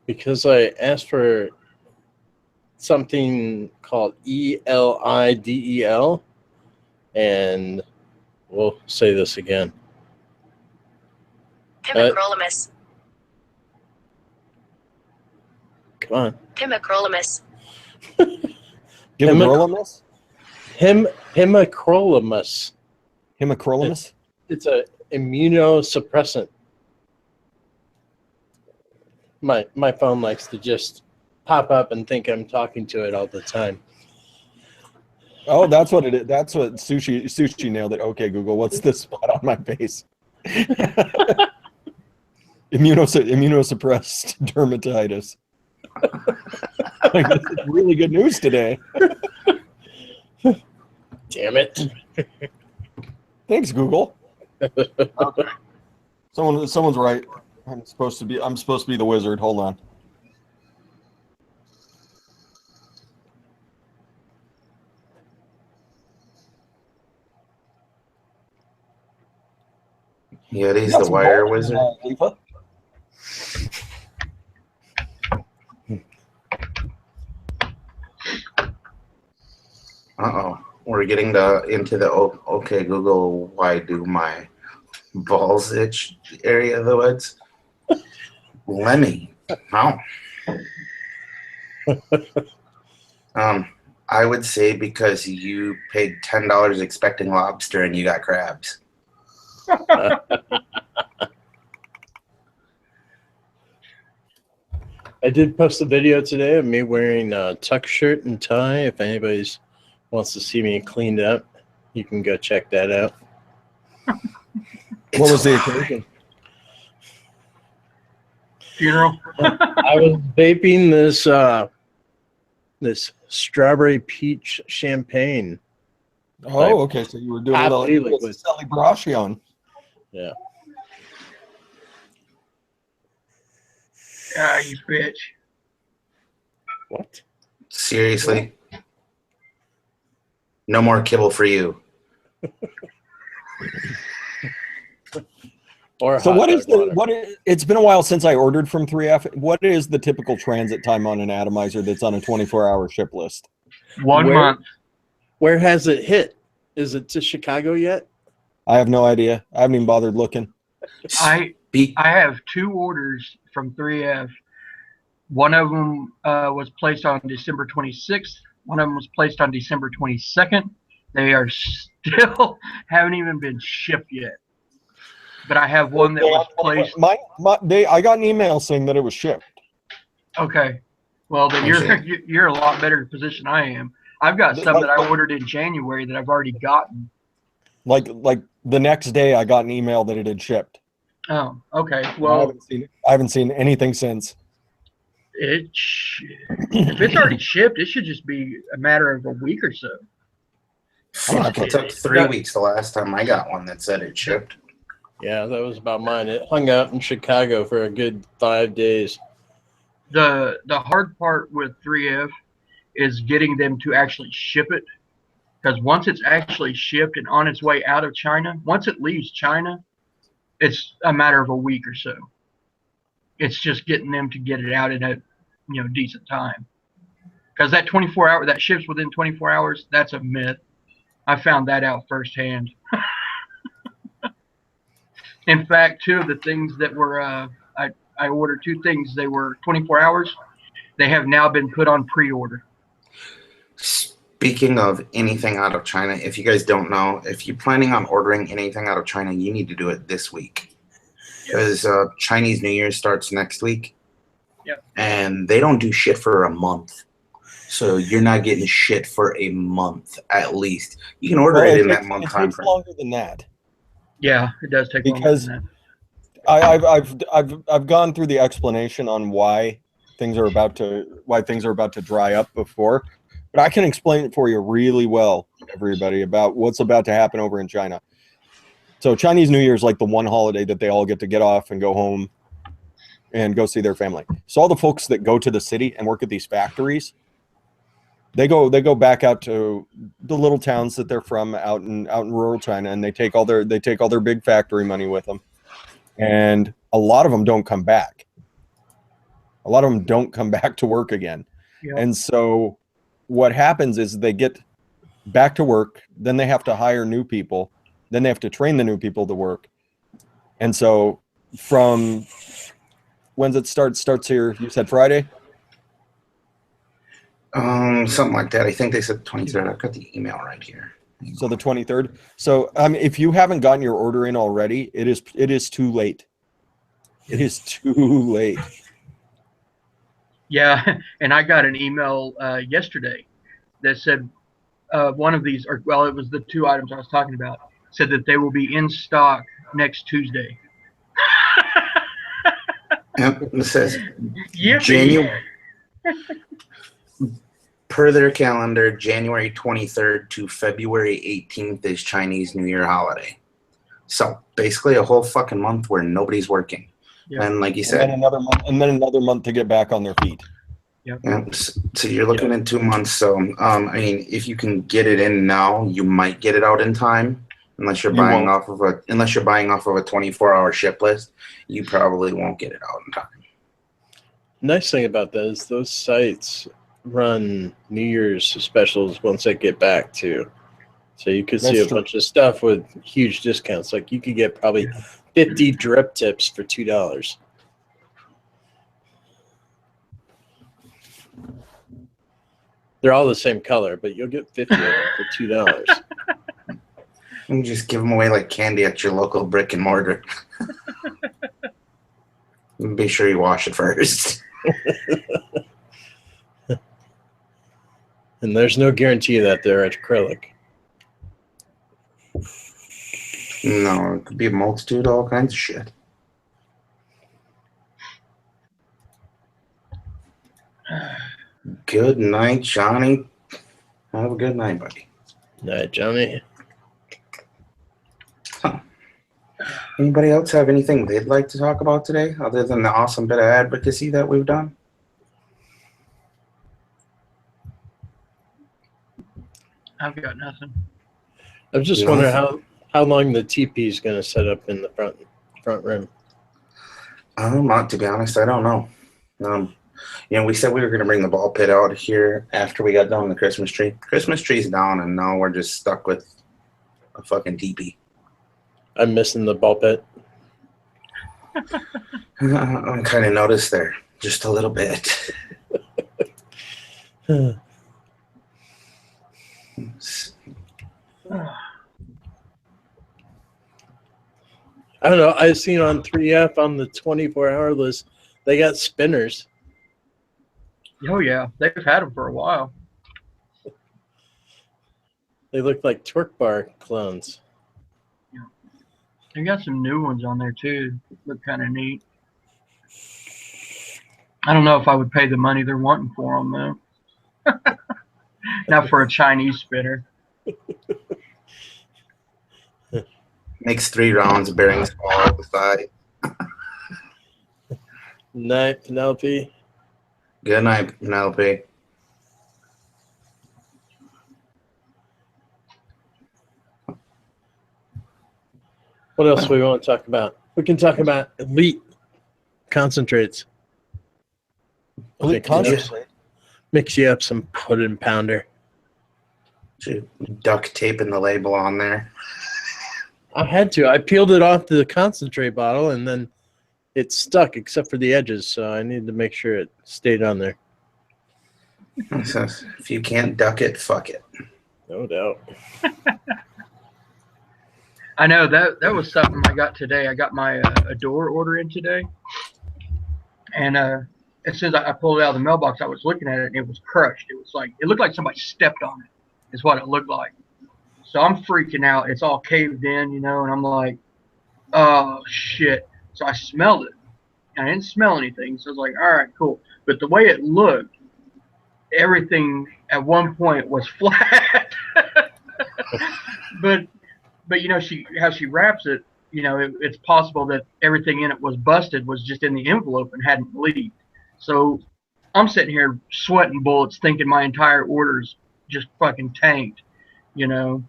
Because I asked for something called ELIDEL, and we'll say this again. Pimecrolimus. Come on. Pimecrolimus. Give him Hemacrolimus? Hemacrolimus. Hemacrolimus? It's a immunosuppressant. My phone likes to just pop up and think I'm talking to it all the time. Oh, that's what it is. That's what sushi nailed it. Okay, Google, what's this spot on my face? Immunosuppressed dermatitis. Like, this is really good news today. Damn it. Thanks, Google. Okay. Someone's right. I'm supposed to be the wizard. Hold on. Yeti's the wire wizard. LIFA? Uh-oh. We're getting into the okay Google, why do my balls itch area of the woods? Lemmy. How? I would say because you paid $10 expecting lobster and you got crabs. I did post a video today of me wearing a tuck shirt and tie. If anybody wants to see me cleaned up, you can go check that out. What was the occasion? Funeral. I was vaping this strawberry peach champagne. Oh, okay. So you were doing a little celebration. Yeah. Ah, you bitch. What? Seriously? No more kibble for you. Or so it's been a while since I ordered from 3F. What is the typical transit time on an atomizer that's on a 24-hour ship list? 1 month. Where has it hit? Is it to Chicago yet? I have no idea. I haven't even bothered looking. I have 2 orders from 3F. One of them was placed on December 26th. One of them was placed on December 22nd. They are still haven't even been shipped yet. But I have one that was placed. I got an email saying that it was shipped. Okay. Well, then you're a lot better position I am. I've got some that I ordered in January that I've already gotten. Like the next day, I got an email that it had shipped. Oh, okay. Well, I haven't seen anything since. If it's already shipped, it should just be a matter of a week or so. Fuck, it took 3 weeks the last time I got one that said it shipped. Yeah, that was about mine. It hung out in Chicago for a good 5 days. The hard part with 3F is getting them to actually ship it, because once it's actually shipped and on its way out of China, once it leaves China, it's a matter of a week or so. It's just getting them to get it out in a decent time, because that 24-hour that ships within 24 hours, that's a myth. I found that out firsthand. In fact, two of the things that were I ordered 2 things. They were 24 hours. They have now been put on pre-order. Speaking of anything out of China, if you guys don't know, if you're planning on ordering anything out of China, you need to do it this week. Because Chinese New Year starts next week. Yep. And they don't do shit for a month. So you're not getting shit for a month at least. You can order it in that month time takes frame. longer than that. Yeah, it does take Because longer than that. I've gone through the explanation on why things are about to dry up before, but I can explain it for you really well, everybody, about what's about to happen over in China. So Chinese New Year is like the one holiday that they all get to get off and go home and go see their family. So all the folks that go to the city and work at these factories, they go back out to the little towns that they're from out in rural China, and they take all their big factory money with them. And a lot of them don't come back. A lot of them don't come back to work again. Yep. And so what happens is they get back to work, then they have to hire new people, then they have to train the new people to work. And so from when's it starts here, you said Friday? Something like that. I think they said 23rd. I've got the email right here. So the 23rd. So if you haven't gotten your order in already, it is too late. It is too late. Yeah, and I got an email yesterday that said one of these, or well, it was the 2 items I was talking about, said that they will be in stock next Tuesday. Yep, it says Yippee. January. Per their calendar, January 23rd to February 18th is Chinese New Year holiday. So basically a whole fucking month where nobody's working. Yeah. And like you said, And then another month to get back on their feet. Yep. yeah, so you're looking at 2 months. So I mean, if you can get it in now, you might get it out in time. Unless you're buying off of a 24-hour ship list, you probably won't get it out in time. Nice thing about that is those sites run New Year's specials once they get back too. So you could see That's a true. bunch of stuff with huge discounts. Like you could get probably 50 drip tips for $2. They're all the same color, but you'll get 50 of them for $2. You just give them away like candy at your local brick and mortar. Be sure you wash it first. And there's no guarantee that they're acrylic. No, it could be a multitude of all kinds of shit. Good night, Johnny. Have a good night, buddy. Night, Johnny. Anybody else have anything they'd like to talk about today other than the awesome bit of advocacy that we've done? I've got nothing. I'm just wondering how long the TP is going to set up in the front rim. To be honest, I don't know. We said we were going to bring the ball pit out here after we got done with the Christmas tree. Christmas tree's down, and now we're just stuck with a fucking teepee. I'm missing the ball pit. I kind of noticed there just a little bit. I don't know. I seen on 3F on the 24-hour list, they got spinners. Oh yeah, they've had them for a while. They look like twerk bar clones. Yeah. They got some new ones on there too. Look kind of neat. I don't know if I would pay the money they're wanting for them though. Not for a Chinese spinner. Makes 3 rounds, bearings fall out the side. Night, Penelope. Good night, Penelope. What else do we want to talk about? We can talk about elite concentrates. Elite concentrate. Mix you up some pudding pounder. Duct taping the label on there. I had to. I peeled it off the concentrate bottle, and then it stuck except for the edges, so I needed to make sure it stayed on there. So if you can't duck it, fuck it. No doubt. I know that was something I got today. I got my a door order in today, and as soon as I pulled it out of the mailbox, I was looking at it, and it was crushed. It was like, it looked like somebody stepped on it. Is what it looked like. So I'm freaking out. It's all caved in, you know, and I'm like, oh shit. So I smelled it, and I didn't smell anything. So I was like, all right, cool. But the way it looked, everything at one point was flat. but you know, how she wraps it, you know, it's possible that everything in it was busted, was just in the envelope and hadn't leaked. So I'm sitting here sweating bullets, thinking my entire order's just fucking tanked, you know.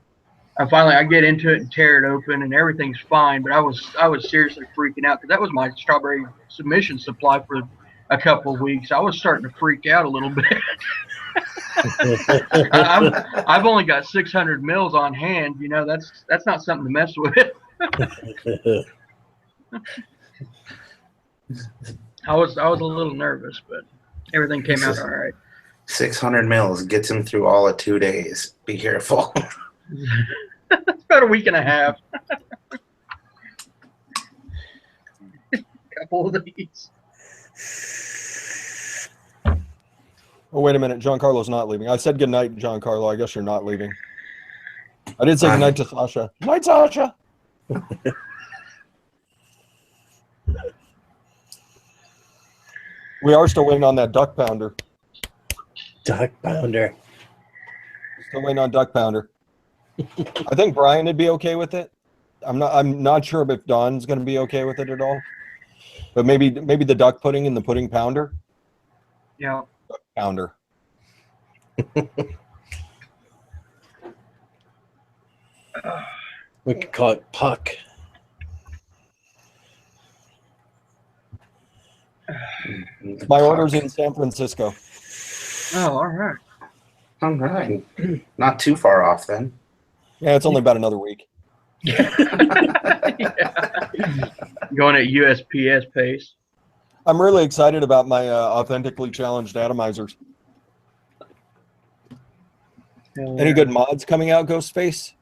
And finally I get into it and tear it open, and everything's fine. But I was seriously freaking out, because that was my strawberry submission supply for a couple of weeks. I was starting to freak out a little bit. I've only got 600 mils on hand, you know. That's not something to mess with. I was a little nervous, but everything came out all right. 600 mils gets him through all of 2 days. Be careful. It's about a week and a half. Couple of these. Oh, wait a minute. Giancarlo's not leaving. I said goodnight, Giancarlo. I guess you're not leaving. I did say goodnight to Sasha. Night, Sasha. We are still waiting on that duck pounder. Duck pounder. Still waiting on duck pounder. I think Brian would be okay with it. I'm not sure if Don's going to be okay with it at all. But maybe the duck pudding and the pudding pounder. Yeah. Duck pounder. We could call it Puck. My order's in San Francisco. Oh, all right. All right. Not too far off then. Yeah, it's only about another week. Yeah. Going at USPS pace. I'm really excited about my authentically challenged atomizers. Any good mods coming out, Ghostface?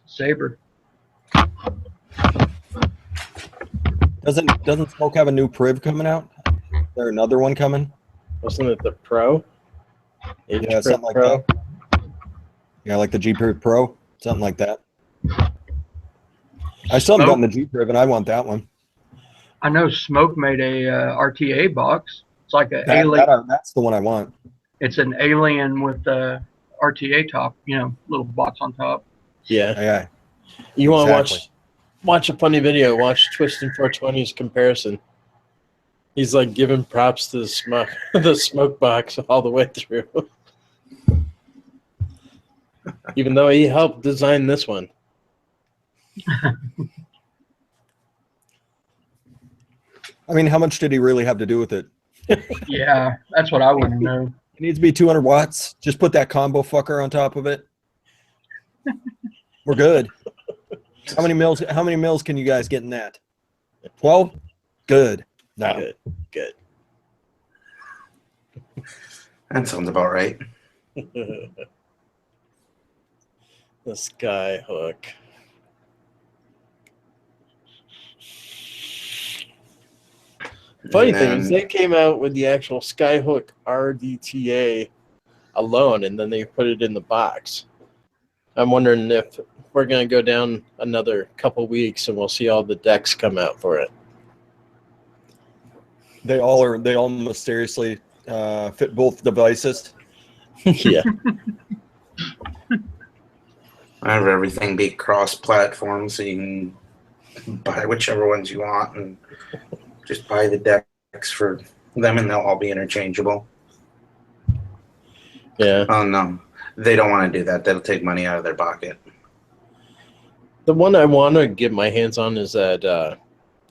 Saber. Doesn't Smoke have a new Priv coming out? Is there another one coming? Wasn't it the Pro? Yeah, something like that. Yeah, like the G Priv Pro, something like that. I still haven't gotten the G Priv, and I want that one. I know Smoke made a RTA box. It's like an alien. That's the one I want. It's an alien with a RTA top, you know, little box on top. Yeah. Yeah. You want to watch a funny video? Watch Twistin 420's comparison. He's like giving props to the smoke box all the way through. Even though he helped design this one. I mean, how much did he really have to do with it? Yeah, that's what I want to know. It needs to be 200 watts. Just put that combo fucker on top of it. We're good. How many mils can you guys get in that? 12? Good. No. Good. That sounds about right. The sky hook. Funny thing is, they came out with the actual Skyhook RDTA alone, and then they put it in the box. I'm wondering if we're going to go down another couple weeks and we'll see all the decks come out for it. They all mysteriously fit both devices. Yeah. Have everything be cross-platform, so you can buy whichever ones you want and just buy the decks for them, and they'll all be interchangeable. Yeah. Oh, no. They don't want to do that. That'll take money out of their pocket. The one I want to get my hands on is that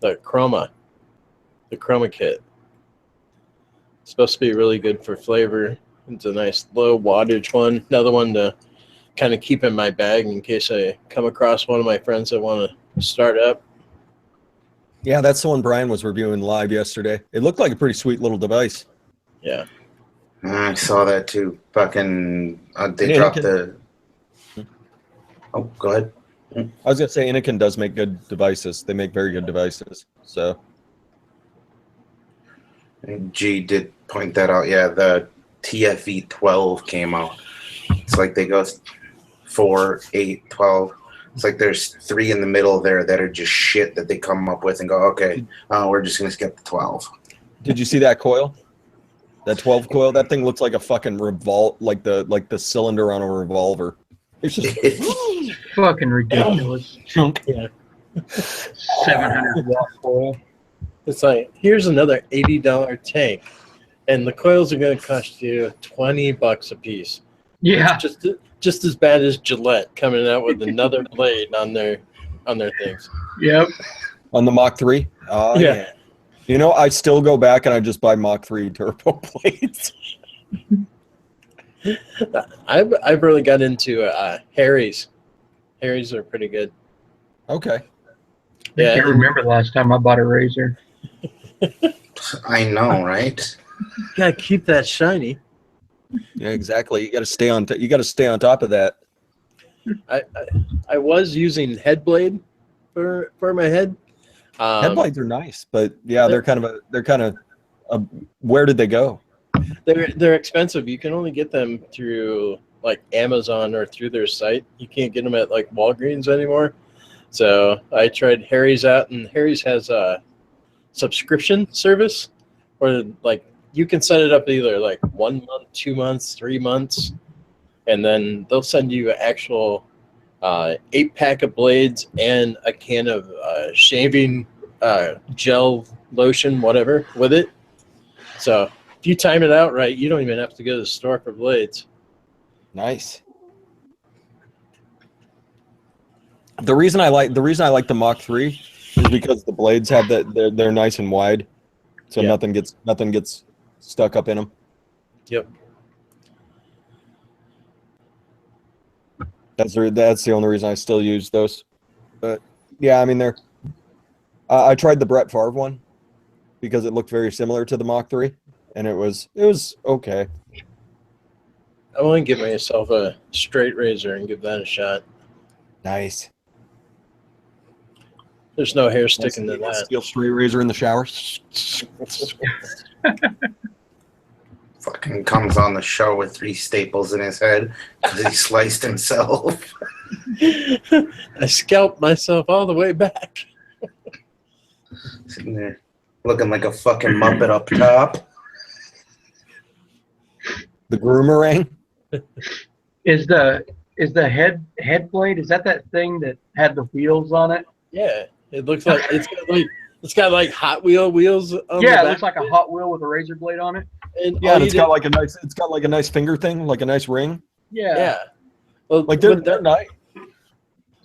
the Chroma kit. Supposed to be really good for flavor. It's a nice low wattage one. Another one to kind of keep in my bag in case I come across one of my friends that want to start up. Yeah, that's the one Brian was reviewing live yesterday. It looked like a pretty sweet little device. Yeah. I saw that too. Fucking, they Yeah, dropped you the. Oh, go ahead. I was gonna say Anakin does make good devices. They make very good devices. So G did point that out. Yeah, the TFE 12 came out. It's like they go 4, 8, 12. It's like there's 3 in the middle there that are just shit that they come up with and go, okay, we're just gonna skip the 12. did you see that coil? That 12 coil? That thing looks like a fucking like the cylinder on a revolver. It's just Fucking ridiculous. Yeah. 700 watt coil. It's like, here's another $80 tank, and the coils are going to cost you $20 a piece. Yeah. It's just as bad as Gillette coming out with another blade on their things. Yep. on the Mach 3. Yeah. You know, I still go back and I just buy Mach 3 turbo plates. I've really got into Harry's. Harry's are pretty good. Okay. I can't remember the last time I bought a razor. I know, right? You gotta keep that shiny. Yeah, exactly. You got to stay on. You got to stay on top of that. I was using Headblade for my head. Headblades are nice, but yeah, they're kind of where did they go? They're expensive. You can only get them through like Amazon or through their site. You can't get them at like Walgreens anymore. So I tried Harry's out, and Harry's has a subscription service where like you can set it up either like 1 month, 2 months, 3 months, and then they'll send you an actual 8-pack of blades and a can of shaving gel lotion, whatever, with it. So if you time it out right, you don't even have to go to the store for blades. Nice. The reason I like the Mach 3 is because the blades have that they're nice and wide, so Yeah. nothing gets stuck up in them. Yep. That's the only reason I still use those. But yeah, I mean they're. I tried the Brett Favre one because it looked very similar to the Mach 3, and it was okay. I want to give myself a straight razor and give that a shot. Nice. There's no hair sticking to that. Steel straight razor in the shower. Fucking comes on the show with 3 staples in his head because he sliced himself. I scalped myself all the way back. Sitting there looking like a fucking Muppet up top. The groomerang. Is the head blade? Is that thing that had the wheels on it? Yeah, it looks like it's got like Hot wheels. On the Yeah, back. it looks like a Hot Wheel with a razor blade on it. And Yeah, all and you it's did- got like a nice finger thing, like a nice ring. Yeah. yeah. Well, Like but they're nice.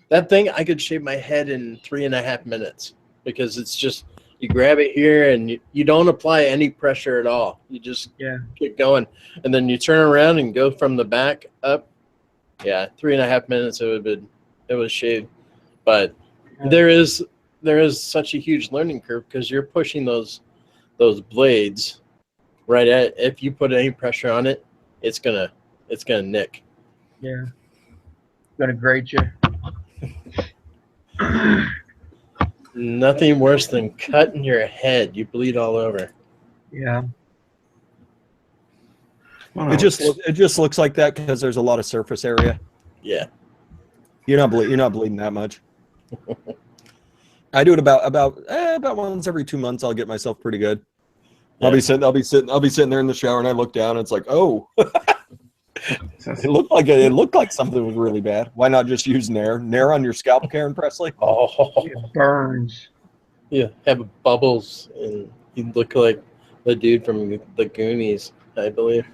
that thing, I could shave my head in 3.5 minutes because it's just you grab it here and you don't apply any pressure at all. You just get going, and then you turn around and go from the back up. Yeah, 3.5 minutes it was shaved, but there is such a huge learning curve because you're pushing those blades right at. If you put any pressure on it, it's gonna nick. Yeah. Gonna grate you. Nothing worse than cutting your head. You bleed all over. Yeah. It just looks like that because there's a lot of surface area. Yeah. You're not bleeding that much. I do it about once every 2 months. I'll get myself pretty good. Yeah. I'll be sitting there in the shower and I look down and it's like, oh, it looked like something was really bad. Why not just use Nair on your scalp, Karen Presley? Oh, It burns. yeah. Have bubbles, and you look like the dude from the Goonies, I believe.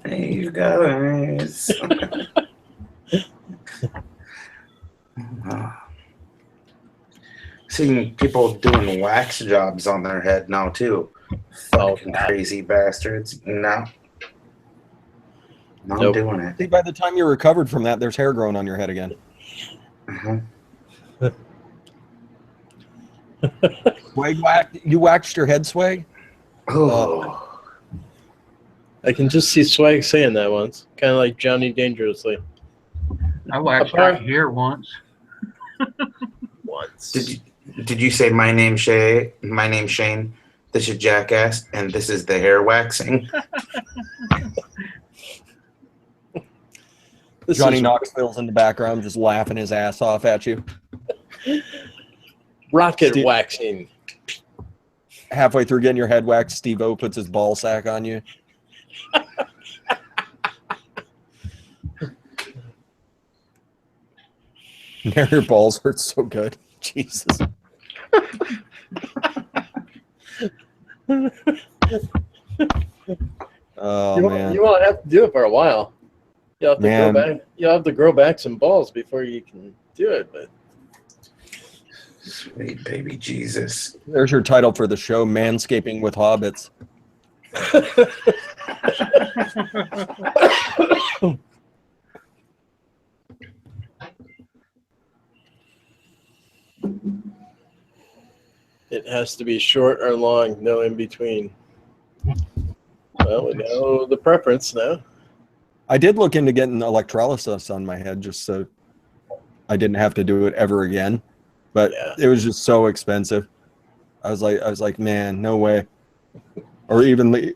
Hey, you guys. Seeing people doing wax jobs on their head now too. Fucking crazy bastards. No. Not Nope. doing it. See, by the time you're recovered from that, there's hair growing on your head again. Uh-huh. Swag, you waxed your head, Swag? Oh. I can just see Swag saying that once, kind of like Johnny Dangerously. I waxed right here once. Once. Did you say my name's Shay? My name's Shane. This is Jackass, and this is the hair waxing. Johnny Knoxville's in the background just laughing his ass off at you. Rocket waxing. Halfway through getting your head waxed, Steve-O puts his ball sack on you. Your balls hurt so good. Jesus. Oh, man. You won't have to do it for a while. You'll have to grow back. You'll have to grow back some balls before you can do it. But sweet baby Jesus. There's your title for the show, Manscaping with Hobbits. it has to be short or long, no in between. Well, we know the preference now. I did look into getting electrolysis on my head just so I didn't have to do it ever again, but it was just so expensive. I was like, man, no way. Or even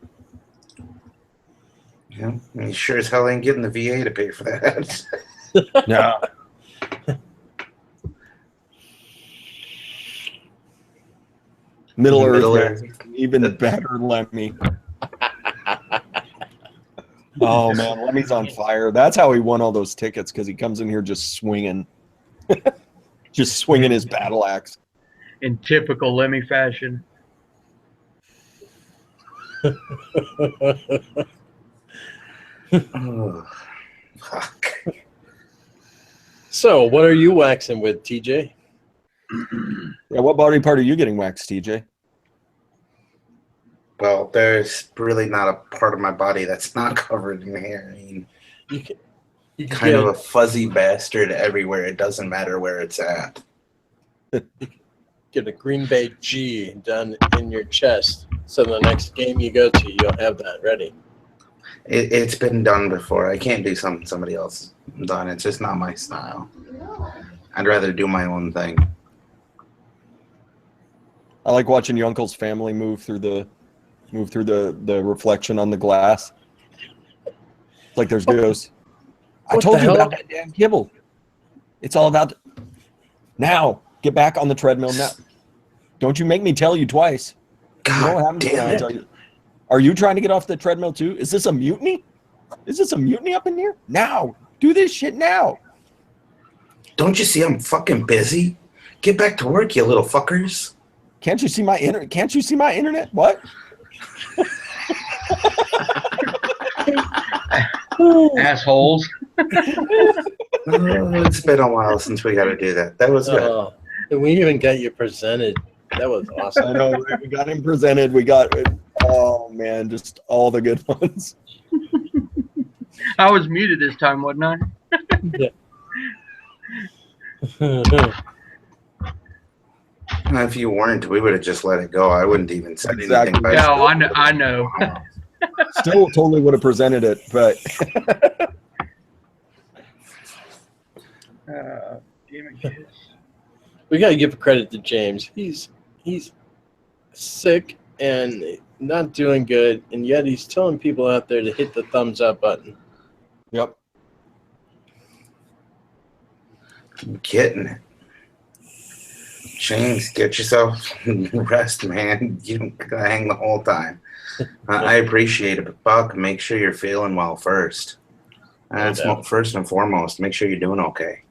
Yeah, you sure as hell ain't getting the VA to pay for that. no. Middle Earth, even better, Lemmy. Oh man, Lemmy's on fire. That's how he won all those tickets, because he comes in here just swinging, just swinging his battle axe. In typical Lemmy fashion. Oh, fuck. So, what are you waxing with, TJ? Yeah, what body part are you getting waxed, TJ? Well, there's really not a part of my body that's not covered in hair. I mean, You can kind of a fuzzy bastard everywhere. It doesn't matter where it's at. get a Green Bay G done in your chest. So the next game you go to, you'll have that ready. It's been done before. I can't do something somebody else done. It's just not my style. I'd rather do my own thing. I like watching your uncle's family move through the reflection on the glass. It's like there's ghosts. I told you about that damn kibble. It's all about now. Get back on the treadmill now. Don't you make me tell you twice. God damn it. Tell you. Are you trying to get off the treadmill too? Is this a mutiny? Is this a mutiny up in here? Now. Do this shit now. Don't you see I'm fucking busy? Get back to work, you little fuckers. Can't you see my internet? Can't you see my internet? What? Assholes. It's been a while since we got to do that. That was good. And we even got you presented. That was awesome. I know. We got him presented. We got, oh man, just all the good ones. I was muted this time, wasn't I? Yeah. If you weren't, we would have just let it go. I wouldn't even say anything. No, I know. Still totally would have presented it, but Damn it, kids. We got to give credit to James. He's sick and not doing good, and yet he's telling people out there to hit the thumbs up button. yep. I'm getting it. James, get yourself rest, man. You don't gotta hang the whole time. I appreciate it, but Buck, make sure you're feeling well first. That's first and foremost. Make sure you're doing okay.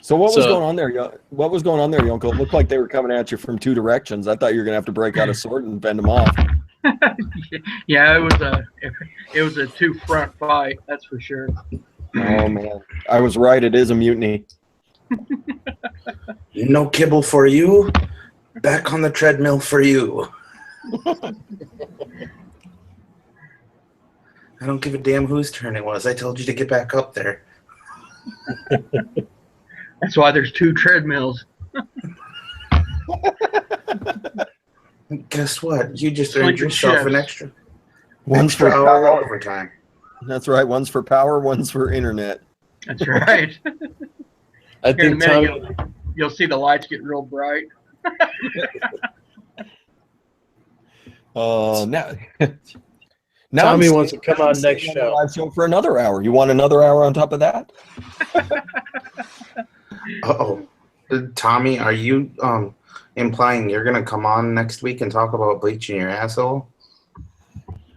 So what was going on there? What was going on there, Uncle? It looked like they were coming at you from two directions. I thought you were gonna have to break out a sword and bend them off. Yeah, it was a two-front fight. That's for sure. Oh man, I was right. It is a mutiny. No kibble for you. Back on the treadmill for you. I don't give a damn whose turn it was. I told you to get back up there. That's why there's 2 treadmills. Guess what? You just Sleeping earned yourself an shifts. extra One's for hour power. overtime. That's right. One's for power. One's for internet. That's right. I Here in a think minute, you'll see the lights get real bright. Now Tommy I'm wants to come on next staying on the show. live show for another hour. You want another hour on top of that? Uh-oh. Tommy, are you implying you're going to come on next week and talk about bleaching your asshole?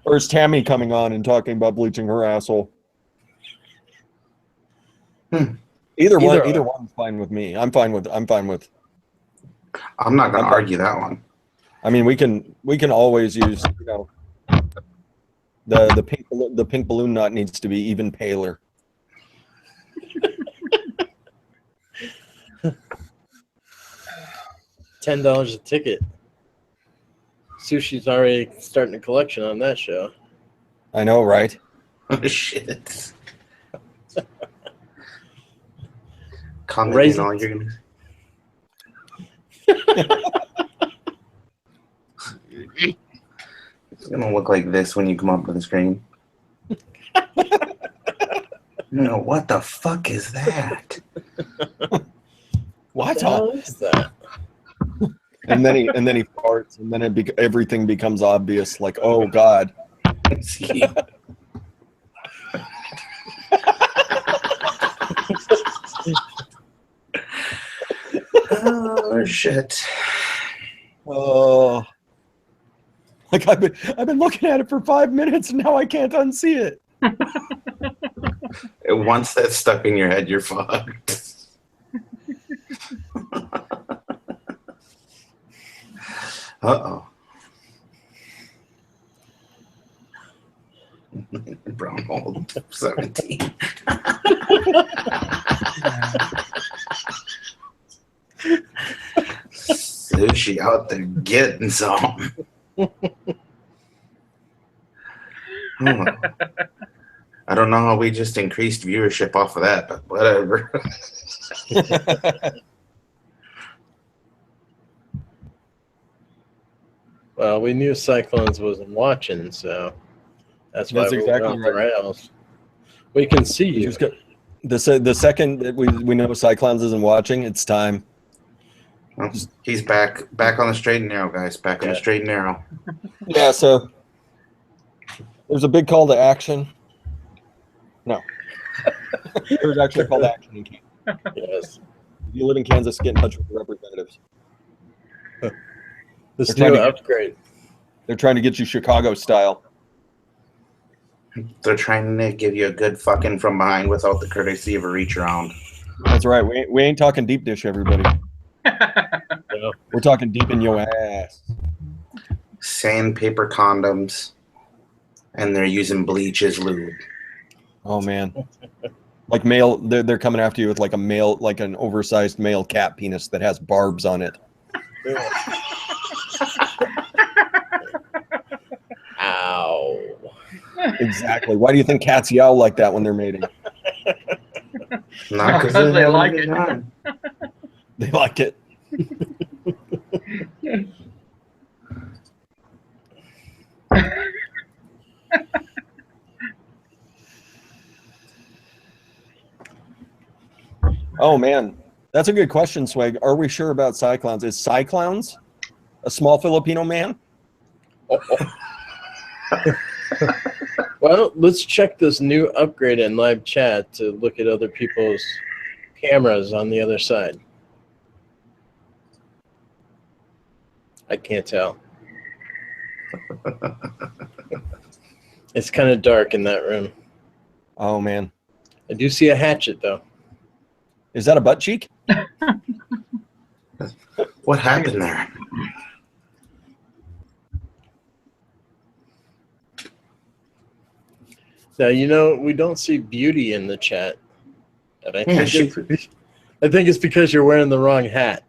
Or is Tammy coming on and talking about bleaching her asshole? Either one's fine with me. I'm fine with. I'm not going to argue that one. I mean, we can always use, the pink balloon knot needs to be even paler. $10 a ticket. Sushi's already starting a collection on that show. I know, right? Oh, shit. Comment Raisins. in all you're going to... It's going to look like this when you come up to the screen. No, what the fuck is that? What? the hell is that? And then he farts, and then everything becomes obvious. Like, oh God. See? Oh shit! Oh, like I've been looking at it for 5 minutes, and now I can't unsee it. Once that's stuck in your head, you're fucked. Uh-oh. Brown hole 17. Sushi out there getting some. I don't know how we just increased viewership off of that, but whatever. Well, we knew Cyclones wasn't watching, so that's why That's we exactly went off the right. rails. We can see you. Just go- The second that we know Cyclones isn't watching, it's time. Well, he's back on the straight and narrow, guys. Back on the straight and narrow. Yeah, so there's a big call to action. No. There's actually a call to action in Kansas. Yes. If you live in Kansas, get in touch with the representatives. This They're new trying to upgrade. They're trying to get you Chicago style. They're trying to give you a good fucking from behind without the courtesy of a reach around. That's right. We ain't talking deep dish, everybody. No. We're talking deep in your ass. Sandpaper condoms, and they're using bleach as lube. Oh man. Like male, they're coming after you with like an oversized male cat penis that has barbs on it. Ow. Exactly. Why do you think cats yowl like that when they're mating? Not because They like it. They like it. Oh man, that's a good question, Swag. Are we sure about Cyclones? Is Cyclones a small Filipino man? Well, let's check this new upgrade in live chat to look at other people's cameras on the other side. I can't tell. It's kind of dark in that room. Oh man, I do see a hatchet though. is that a butt cheek? What happened there? Now, you know, we don't see beauty in the chat. And I think it's because you're wearing the wrong hat.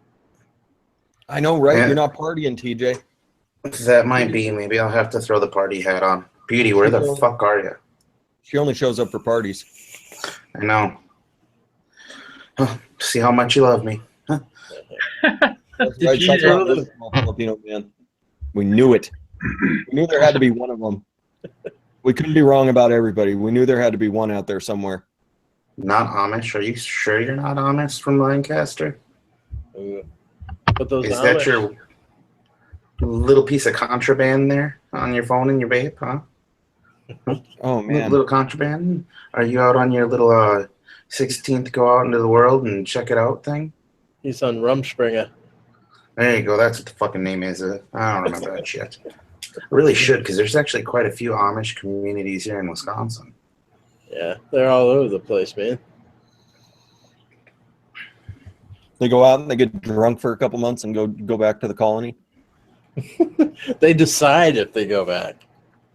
I know, right? Yeah. You're not partying, TJ. That might be. Maybe I'll have to throw the party hat on. Beauty, where the fuck are you? She only shows up for parties. I know. Huh, see how much you love me. Huh? That's right. That's why we're a small Filipino man. We knew it. We knew there had to be one of them. We couldn't be wrong about everybody. We knew there had to be one out there somewhere. Not Amish? Are you sure you're not Amish from Lancaster? But those Is Amish, that your little piece of contraband there on your phone and your vape, huh? Oh, man. Little contraband? Are you out on your little 16th go out into the world and check it out thing? he's on Rumspringa. There you go. That's what the fucking name is. I don't remember that shit. I really should, because there's actually quite a few Amish communities here in Wisconsin. Yeah, they're all over the place, man. They go out and they get drunk for a couple months and go back to the colony. They decide if they go back.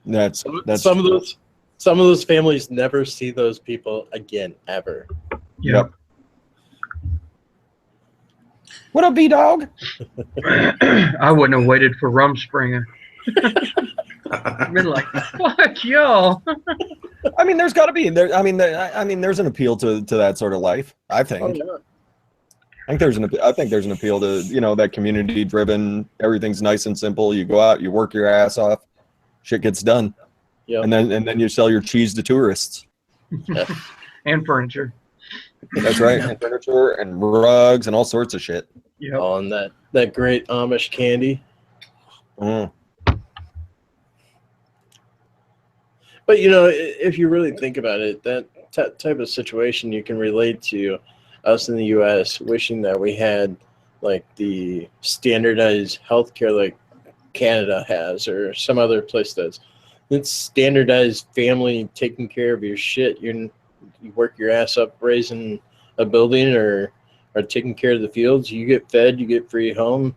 That's some of those families never see those people again ever. Yep. What up, B-Dog? I wouldn't have waited for Rumspringa. I've been like, fuck y'all. I mean, there's got to be there. I mean, there's an appeal to that sort of life. I think. Oh, yeah. I think there's an appeal to that community driven. Everything's nice and simple. You go out, you work your ass off, shit gets done, Yep. and then you sell your cheese to tourists. And furniture. That's right, and furniture and rugs and all sorts of shit. Yep. On that great Amish candy. Mm. But if you really think about it, that type of situation you can relate to us in the U.S. wishing that we had like the standardized healthcare like Canada has or some other place does. It's standardized family taking care of your shit. You work your ass up raising a building or taking care of the fields. You get fed. You get free home.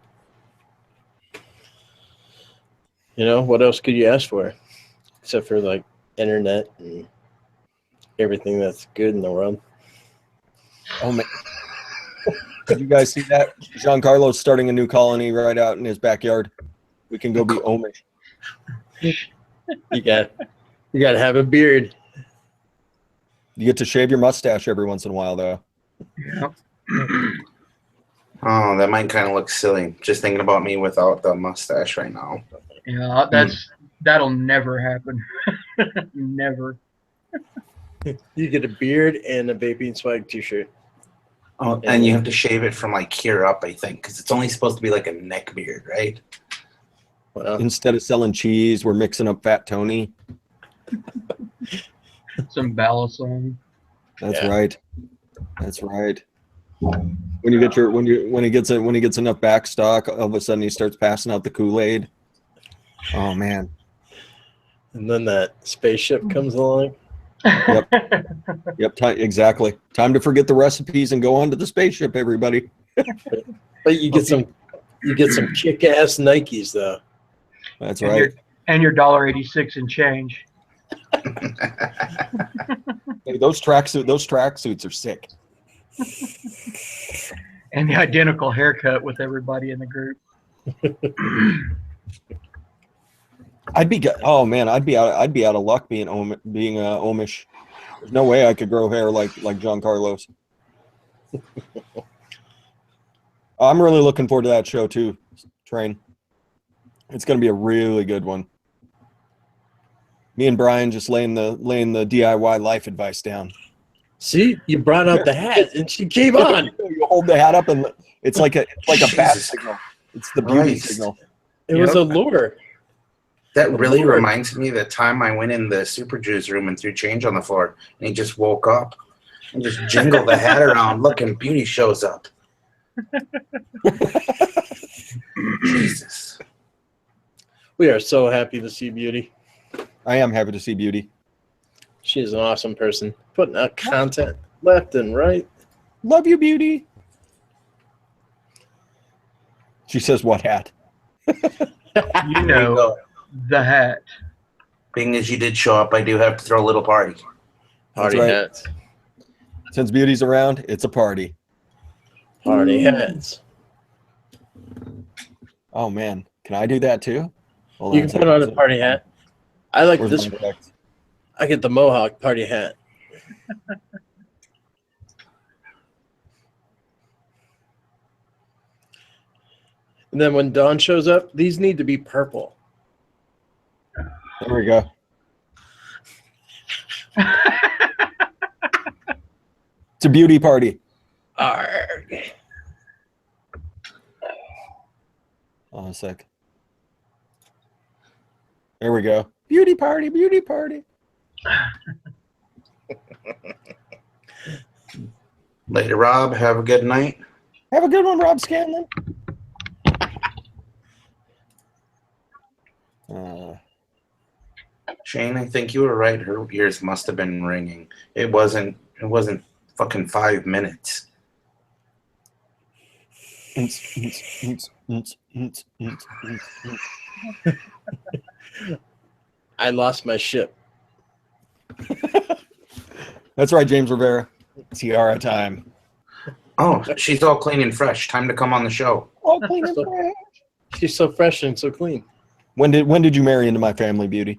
What else could you ask for? Except for like internet and everything that's good in the world. Oh man! Did you guys see that? Giancarlo's starting a new colony right out in his backyard. We can go be Ohmish. You got to have a beard. You get to shave your mustache every once in a while, though. Yep. Oh, that might kind of look silly. Just thinking about me without the mustache right now. Yeah, that'll never happen. Never. You get a beard and a Vaping Swag t-shirt. Oh, and you have to shave it from like here up, I think, because it's only supposed to be like a neck beard, right? Well, Instead of selling cheese, we're mixing up Fat Tony. Some ballast on. That's Yeah. right. That's right. When he gets enough back stock, all of a sudden he starts passing out the Kool-Aid. Oh man. and then that spaceship comes along. Yep. Exactly. Time to forget the recipes and go on to the spaceship, everybody. But you get some kick-ass Nikes though. That's And right. your $1.86 and change. Hey, those tracksuits are sick. And the identical haircut with everybody in the group. I'd be out of luck being Ohmish. There's no way I could grow hair like Giancarlo's. I'm really looking forward to that show too, Train. It's going to be a really good one. Me and Brian just laying the DIY life advice down. See, you brought out the hat and she came on. You hold the hat up and it's like a bat signal. It's the beauty Christ. signal. It was a lure. That really reminds me of the time I went in the Super Drew's room and threw change on the floor, and he just woke up and just jingled the hat around. Look, and Beauty shows up. Jesus. We are so happy to see Beauty. I am happy to see Beauty. She is an awesome person. Putting out content left and right. Love you, Beauty. She says, "What hat?" You know, the hat. Being as you did show up, I do have to throw a little party. Party right. hats. Since Beauty's around, it's a party. Party hats. Oh man, can I do that too? Hold You on can put on a party hat. I like Where's this my one. text? I get the Mohawk party hat. And then when Dawn shows up, these need to be purple. There we go. It's a beauty party. Arrgh. Hold on a sec. There we go. Beauty party, beauty party. Later, Rob. Have a good night. Have a good one, Rob Scanlon. Shane, I think you were right. Her ears must have been ringing. It wasn't fucking 5 minutes. I lost my ship. That's right, James Rivera. Tiara time. Oh, she's all clean and fresh. Time to come on the show. All clean and fresh. She's so fresh and so clean. When did you marry into my family, Beauty?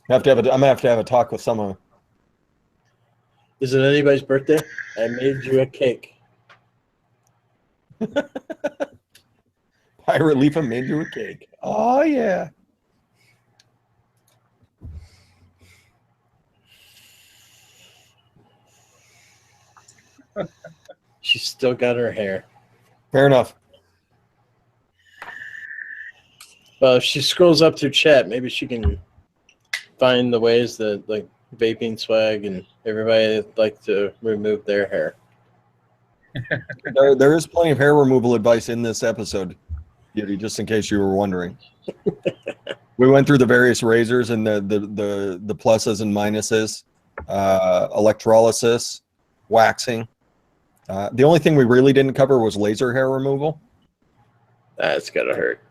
I'm gonna have to have a talk with someone. Is it anybody's birthday? I made you a cake. Pirate LIFA made you a cake. Oh yeah. She's still got her hair. Fair enough. Well, if she scrolls up through chat, maybe she can find the ways that like Vaping Swag and everybody like to remove their hair. There is plenty of hair removal advice in this episode, Beauty, just in case you were wondering. We went through the various razors and the pluses and minuses, electrolysis, waxing. The only thing we really didn't cover was laser hair removal. That's gotta hurt.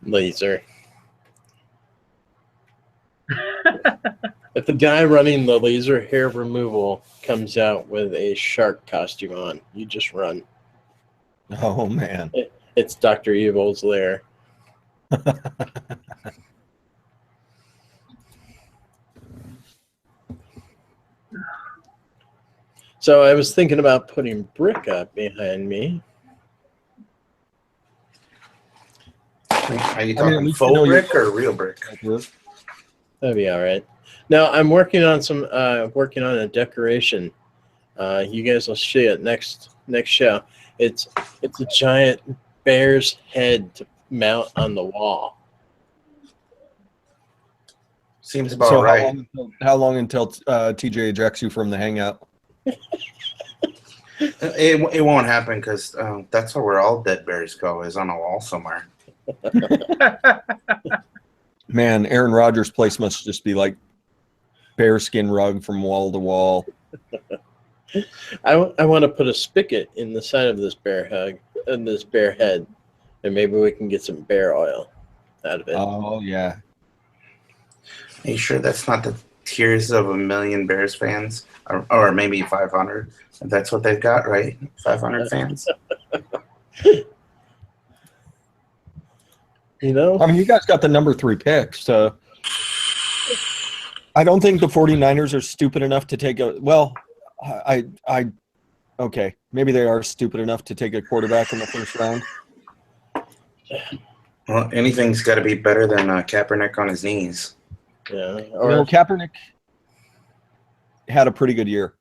Laser. If the guy running the laser hair removal comes out with a shark costume on, you just run. Oh man. It's Dr. Evil's lair. So I was thinking about putting brick up behind me. Are you talking faux brick or real brick? That'd be all right. No, I'm working on some working on a decoration. You guys will see it next show. It's a giant bear's head to mount on the wall. Seems about right. How long until TJ ejects you from the hangout? It won't happen because that's where all dead bears go, is on a wall somewhere. Man, Aaron Rodgers' place must just be like bearskin rug from wall to wall. I want to put a spigot in the side of this bear head, and maybe we can get some bear oil out of it. Oh yeah. Are you sure that's not the tears of 1 million Bears fans, or maybe 500? That's what they've got, right? 500 fans. You know, I mean, you guys got the number 3 pick, so I don't think the 49ers are stupid enough to take a. Well, okay, maybe they are stupid enough to take a quarterback in the first round. Well, anything's got to be better than Kaepernick on his knees. Yeah, Or Kaepernick had a pretty good year,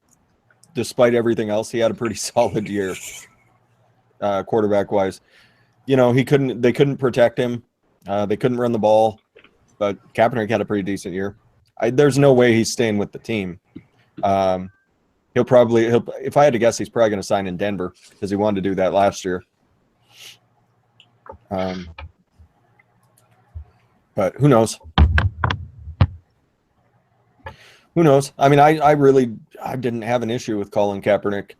despite everything else. He had a pretty solid year, quarterback wise. You know, they couldn't protect him. They couldn't run the ball, but Kaepernick had a pretty decent year. There's no way he's staying with the team. If I had to guess, he's probably going to sign in Denver because he wanted to do that last year. But who knows? Who knows? I mean, I didn't have an issue with Colin Kaepernick.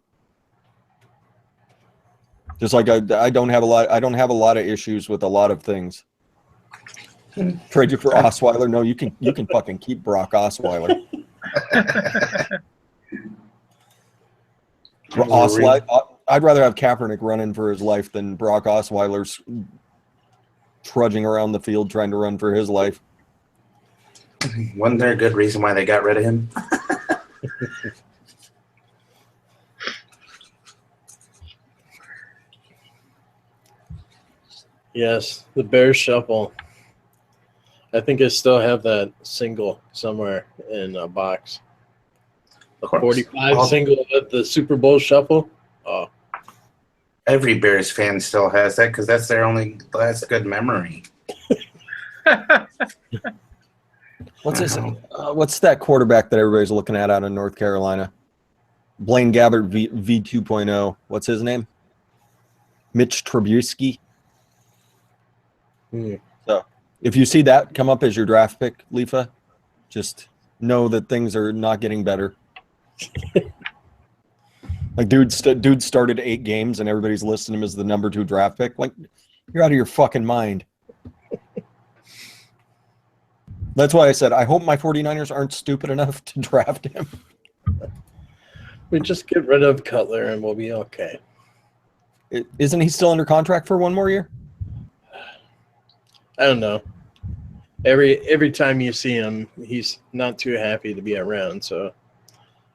Just like I don't have a lot of issues with a lot of things. Trade you for Osweiler? No, you can fucking keep Brock Osweiler. I'd rather have Kaepernick running for his life than Brock Osweiler's trudging around the field trying to run for his life. Wasn't there a good reason why they got rid of him? Yes, the Bears Shuffle. I think I still have that single somewhere in a box. The 45 single of the Super Bowl Shuffle. Oh, Every Bears fan still has that because that's their only last good memory. What's this? What's that quarterback that everybody's looking at out in North Carolina? Blaine Gabbert v 2.0. What's his name? Mitch Trubisky. So if you see that come up as your draft pick, LIFA, just know that things are not getting better. Like dude started 8 games and everybody's listing him as the number 2 draft pick. Like, you're out of your fucking mind. That's why I said I hope my 49ers aren't stupid enough to draft him. We just get rid of Cutler and we'll be okay. Isn't he still under contract for 1 more year? I don't know. Every time you see him, he's not too happy to be around. So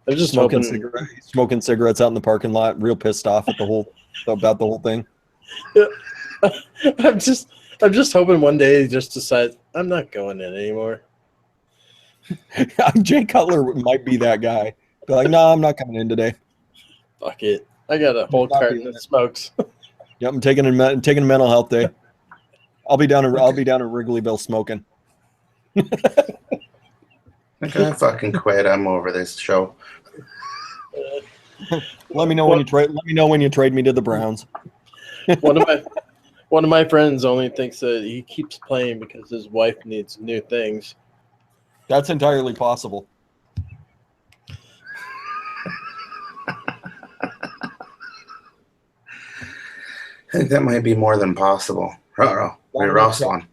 I'm just smoking cigarettes out in the parking lot, real pissed off at about the whole thing. I'm just hoping one day he just decides I'm not going in anymore. Jay Cutler might be that guy. Be like, no, I'm not coming in today. Fuck it. I got a whole carton of smokes. Yep, I'm taking a mental health day. I'll be down in Wrigleyville smoking. I'm gonna fucking quit. I'm over this show. Let me know when you trade. Let me know when you trade me to the Browns. One of my friends only thinks that he keeps playing because his wife needs new things. That's entirely possible. I think that might be more than possible. Uh-oh. We lost one.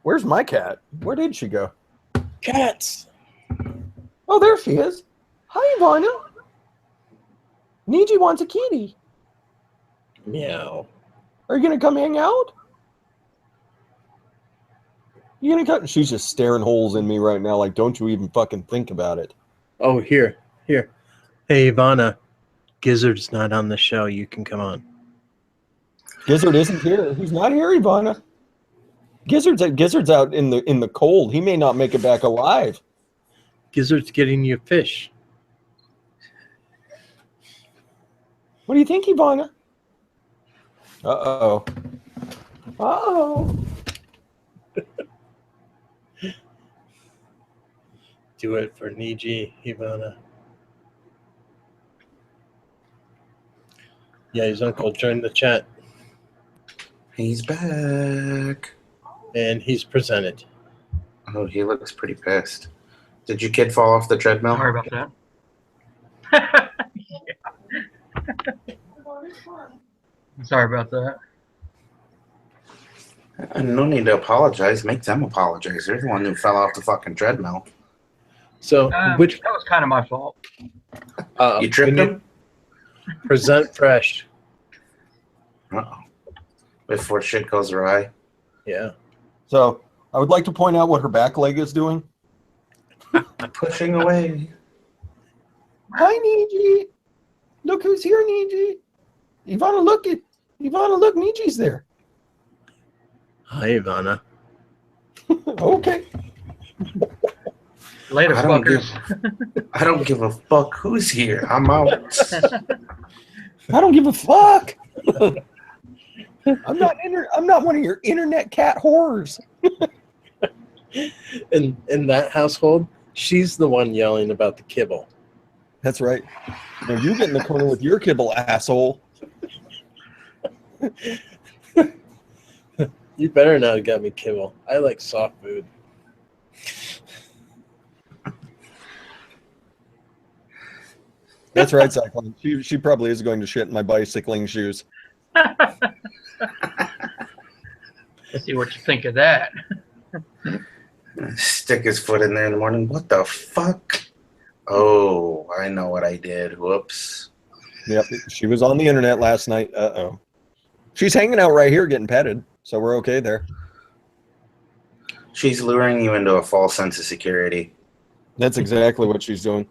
Where's my cat? Where did she go? Cats. Oh, there she is. Hi, Ivana. Niji wants a kitty. Meow. Are you gonna come hang out? You gonna come? She's just staring holes in me right now. Like, don't you even fucking think about it. Oh, here. Hey, Ivana. Gizzard's not on the show. You can come on. Gizzard isn't here. He's not here, Ivana. Gizzard's out in the cold. He may not make it back alive. Gizzard's getting you fish. What do you think, Ivana? Uh-oh. Uh-oh. Do it for Niji, Ivana. Yeah, his uncle joined the chat. He's back. And he's presented. Oh, he looks pretty pissed. Did your kid fall off the treadmill? Sorry about that. Sorry about that. No need to apologize. Make them apologize. They're the one who fell off the fucking treadmill. So, That was kind of my fault. You tripped him? Present fresh. Uh-oh. Before shit goes awry. Yeah. So, I would like to point out what her back leg is doing. Pushing away. Hi, Niji. Look who's here, Niji. Ivana, look, Niji's there. Hi, Ivana. Okay. Later, fuckers. I don't give a fuck who's here. I'm out. I don't give a fuck. I'm not one of your internet cat horrors. In that household, she's the one yelling about the kibble. That's right. Now you get in the corner with your kibble, asshole. You better not get me kibble. I like soft food. That's right, Cyclone. She probably is going to shit in my bicycling shoes. Let's see what you think of that. stick his foot in there in the morning. What the fuck? Oh, I know what I did. Whoops. Yep, she was on the internet last night. Uh-oh. She's hanging out right here getting petted, so we're okay there. She's luring you into a false sense of security. That's exactly what she's doing.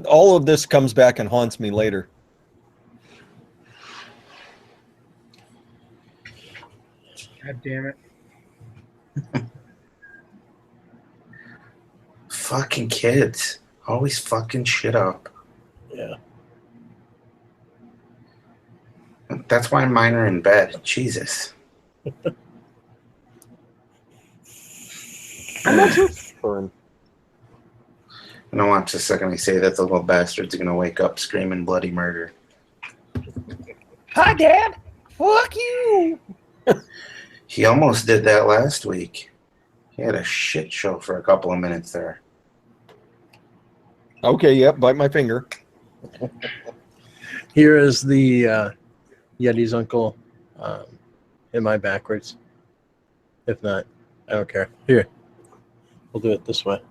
All of this comes back and haunts me later. God damn it. Fucking kids. Always fucking shit up. Yeah. That's why mine are in bed. Jesus. I'm not so fun. And I watch the second I say that, the little bastard's gonna wake up screaming bloody murder. Hi, Dad. Fuck you. He almost did that last week. He had a shit show for a couple of minutes there. Okay, yep, bite my finger. Here is the Yeti's uncle. Am I backwards? If not, I don't care. Here. We'll do it this way.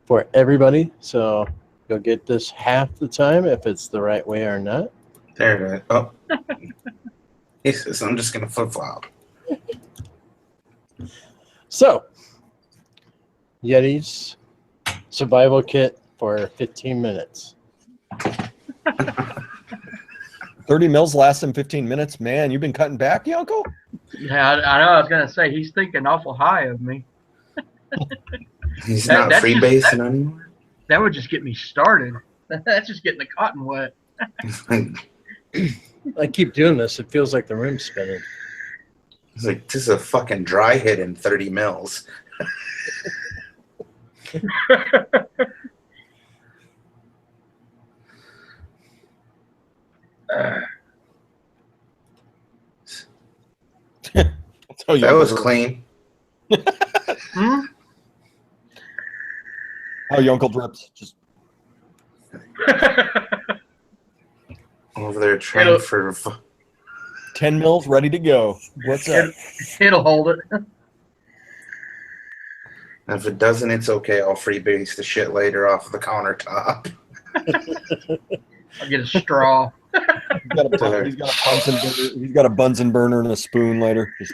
For everybody. So you'll get this half the time if it's the right way or not. There it is. Oh. He says, I'm just going to flip-flop. So, Yeti's survival kit for 15 minutes. 30 mils lasts in 15 minutes. Man, you've been cutting back, you uncle? Yeah, I know. I was going to say, he's thinking awful high of me. He's not freebasing anymore? That would just get me started. That's just getting the cotton wet. I keep doing this. It feels like the room's spinning. It's like, this is a fucking dry hit in 30 mils. That was clean. Hmm? How your uncle drips. Just over there trying for 10 mils ready to go. What's up? It'll hold it. And if it doesn't, it's okay. I'll freebase the shit later off the countertop. I'll get a straw. He's got a Bunsen burner and a spoon later. Just...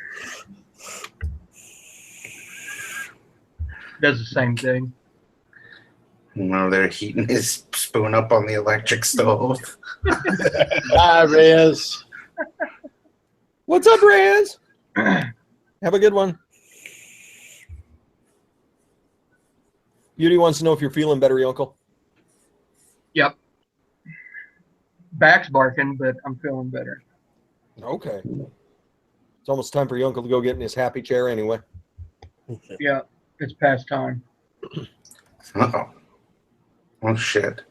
Does the same thing. No, they're heating his spoon up on the electric stove. Hi, Reyes. What's up, Reyes? Have a good one. Beauty wants to know if you're feeling better, your uncle. Yep. Back's barking, but I'm feeling better. Okay. It's almost time for your uncle to go get in his happy chair anyway. Yeah, it's past time. Uh-oh. Oh, shit.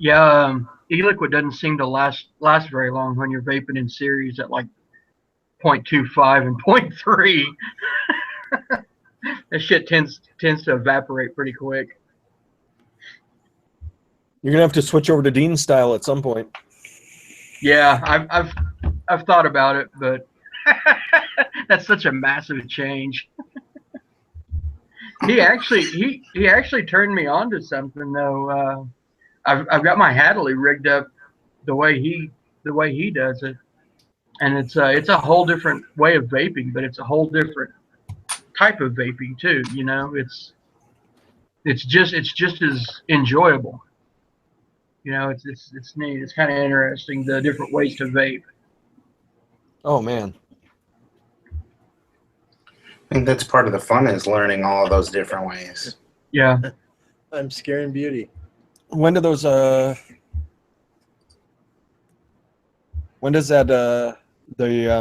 Yeah, Eliquid doesn't seem to last very long when you're vaping in series at like 0.25 and 0.3. That shit tends to evaporate pretty quick. You're gonna have to switch over to Dean style at some point. Yeah, I've thought about it, but that's such a massive change. He actually turned me on to something though. I've got my Hadley rigged up the way he does it, and it's a whole different way of vaping, but it's a whole different type of vaping too. You know, it's just as enjoyable. You know, it's neat. It's kind of interesting, the different ways to vape. Oh man. I think that's part of the fun, is learning all of those different ways. Yeah. I'm scaring beauty. When do those when does that the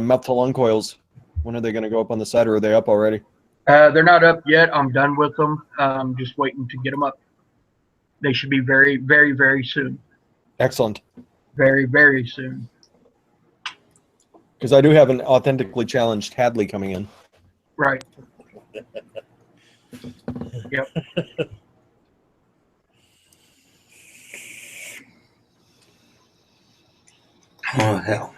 metal uncoils, when are they going to go up on the side, or are they up already? They're not up yet. I'm done with them. I'm just waiting to get them up. They should be very, very, very soon. Excellent. Very, very soon. Because I do have an authentically challenged Hadley coming in. Right. Yep. Oh, hell.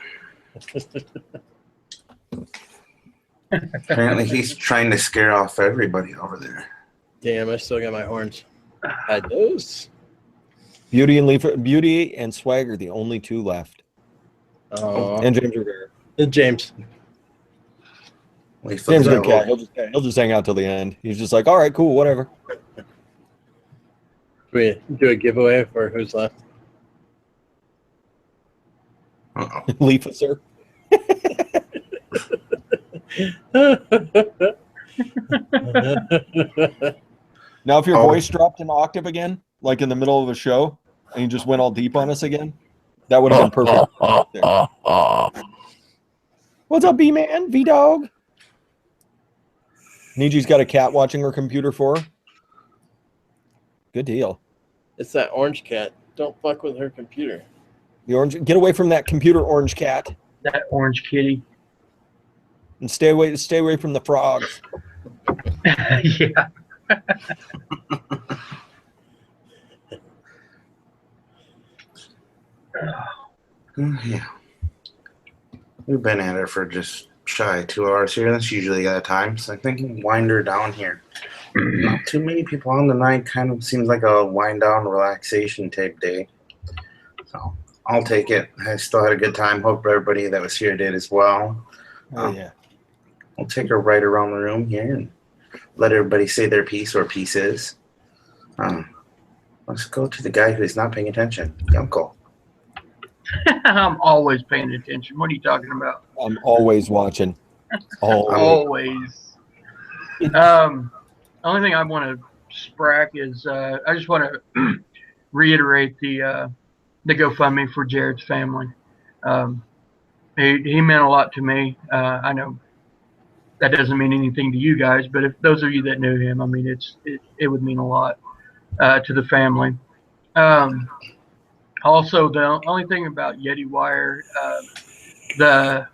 Apparently, he's trying to scare off everybody over there. Damn, I still got my horns. Had those. Beauty and LIFA, Beauty and Swag are the only two left. Oh, And James Rivera. James. James James is a good cat. He'll just hang out till the end. He's just like, all right, cool, whatever. We do a giveaway for who's left. LIFA, sir. Now, if your voice dropped an octave again, like in the middle of a show, and you just went all deep on us again, that would have been perfect. What's up, B-Man? V-Dog? Niji's got a cat watching her computer for her. Good deal. It's that orange cat. Don't fuck with her computer. The orange, get away from that computer, orange cat. That orange kitty. And stay away from the frogs. Yeah. Yeah. We've been at it for just shy of 2 hours here. That's usually at a time. So I think we'll wind her down here. Not too many people on the night. Kind of seems like a wind down relaxation type day. So I'll take it. I still had a good time. Hope everybody that was here did as well. Oh, yeah. We'll take her right around the room here and let everybody say their piece or pieces. Let's go to the guy who's not paying attention. The uncle. I'm always paying attention. What are you talking about? I'm always watching. Always. Only thing I want to sprack is I just want to reiterate the GoFundMe for Jared's family. He meant a lot to me. I know that doesn't mean anything to you guys, but if those of you that knew him, I mean, it would mean a lot to the family. Also, the only thing about Yeti Wire, the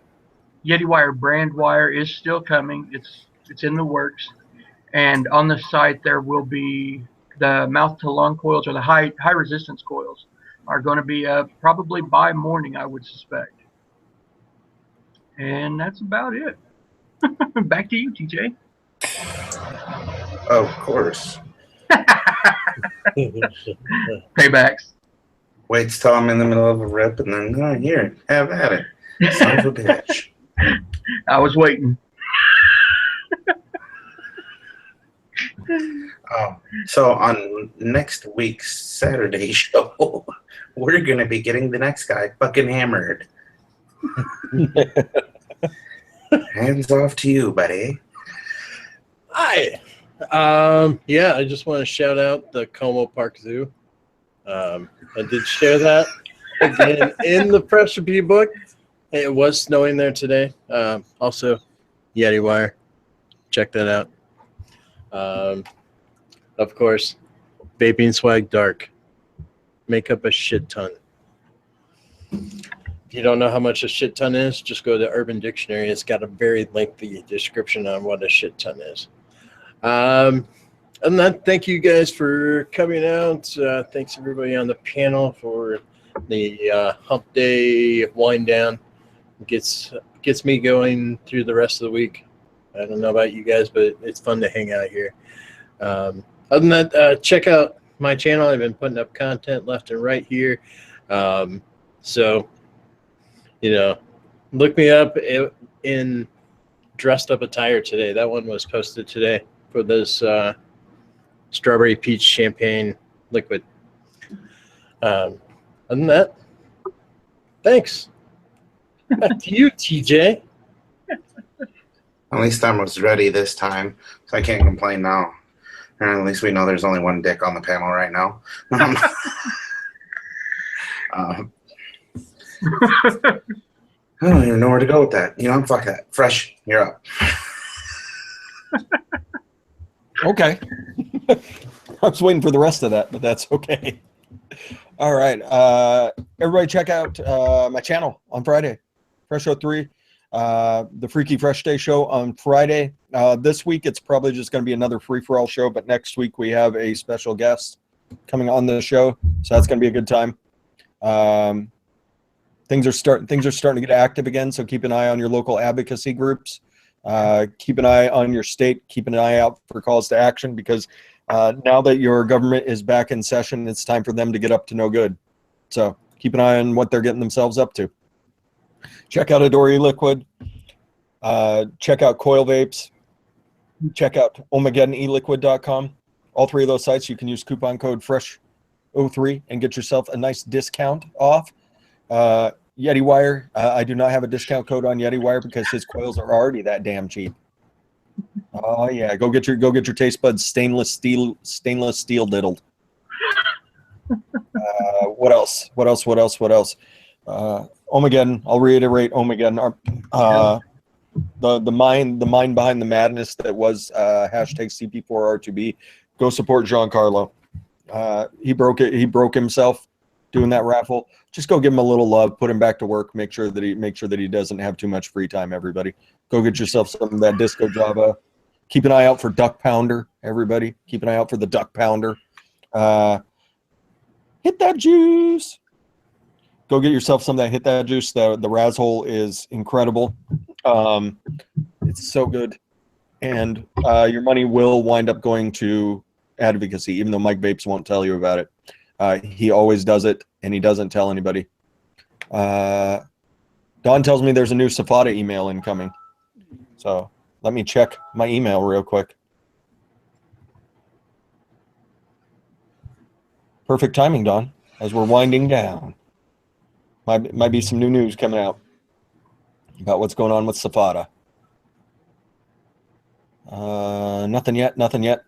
Yeti Wire brand wire is still coming. It's in the works, and on the site there will be the mouth to lung coils, or the high resistance coils are going to be probably by morning, I would suspect. And that's about it. Back to you, TJ. Of course. Paybacks. Waits till I'm in the middle of a rip and then, oh, here, have at it. Son of a bitch. I was waiting. So on next week's Saturday show, we're going to be getting the next guy fucking hammered. Hands off to you, buddy. Hi. Yeah, I just want to shout out the Como Park Zoo. I did share that again in the press review book. It was snowing there today. Also, Yeti Wire. Check that out. Of course, Vaping Swag Dark. Make up a shit ton. If you don't know how much a shit ton is, just go to Urban Dictionary. It's got a very lengthy description on what a shit ton is. And then thank you guys for coming out. Thanks everybody on the panel for the hump day wind down. Gets me going through the rest of the week. I don't know about you guys, but it's fun to hang out here. Other than that, check out my channel. I've been putting up content left and right here. So, you know, look me up in dressed up attire today. That one was posted today for this strawberry peach champagne liquid. Other than that, thanks. Back to you, TJ. At least I was ready this time, so I can't complain now. And at least we know there's only one dick on the panel right now. I don't even know where to go with that. You know, fuck that. Fresh, you're up. Okay. I was waiting for the rest of that, but that's okay. All right. Everybody check out my channel on Friday. Fresh Show 3. The Freaky Fresh Day show on Friday. This week, it's probably just going to be another free-for-all show, but next week we have a special guest coming on the show, so that's going to be a good time. Things are starting to get active again, so keep an eye on your local advocacy groups Keep an eye on your state. Keep an eye out for calls to action, because now that your government is back in session, it's time for them to get up to no good. So keep an eye on what they're getting themselves up to. Check out Adore Eliquid. Check out Coil Vapes. Check out OhmageddonEliquid.com. All three of those sites, you can use coupon code FRESH03 and get yourself a nice discount off. Yeti Wire, I do not have a discount code on Yeti Wire because his coils are already that damn cheap. Oh yeah, go get your taste buds stainless steel diddled. What else? Ohmageddon. I'll reiterate Ohmageddon. The mind behind the madness that was hashtag CP4R2B. Go support Giancarlo. He broke himself doing that raffle. Just go give him a little love, put him back to work, make sure that he doesn't have too much free time, everybody. Go get yourself some of that Disco Java. Keep an eye out for Duck Pounder, everybody. Keep an eye out for the Duck Pounder. Hit that juice. Go get yourself some of that Hit That Juice. The Razzhole is incredible. It's so good. And your money will wind up going to Advocacy, even though Mike Vapes won't tell you about it. He always does it, and he doesn't tell anybody. Don tells me there's a new Safada email incoming. So let me check my email real quick. Perfect timing, Don, as we're winding down. Might be some new news coming out about what's going on with Safada. Nothing yet.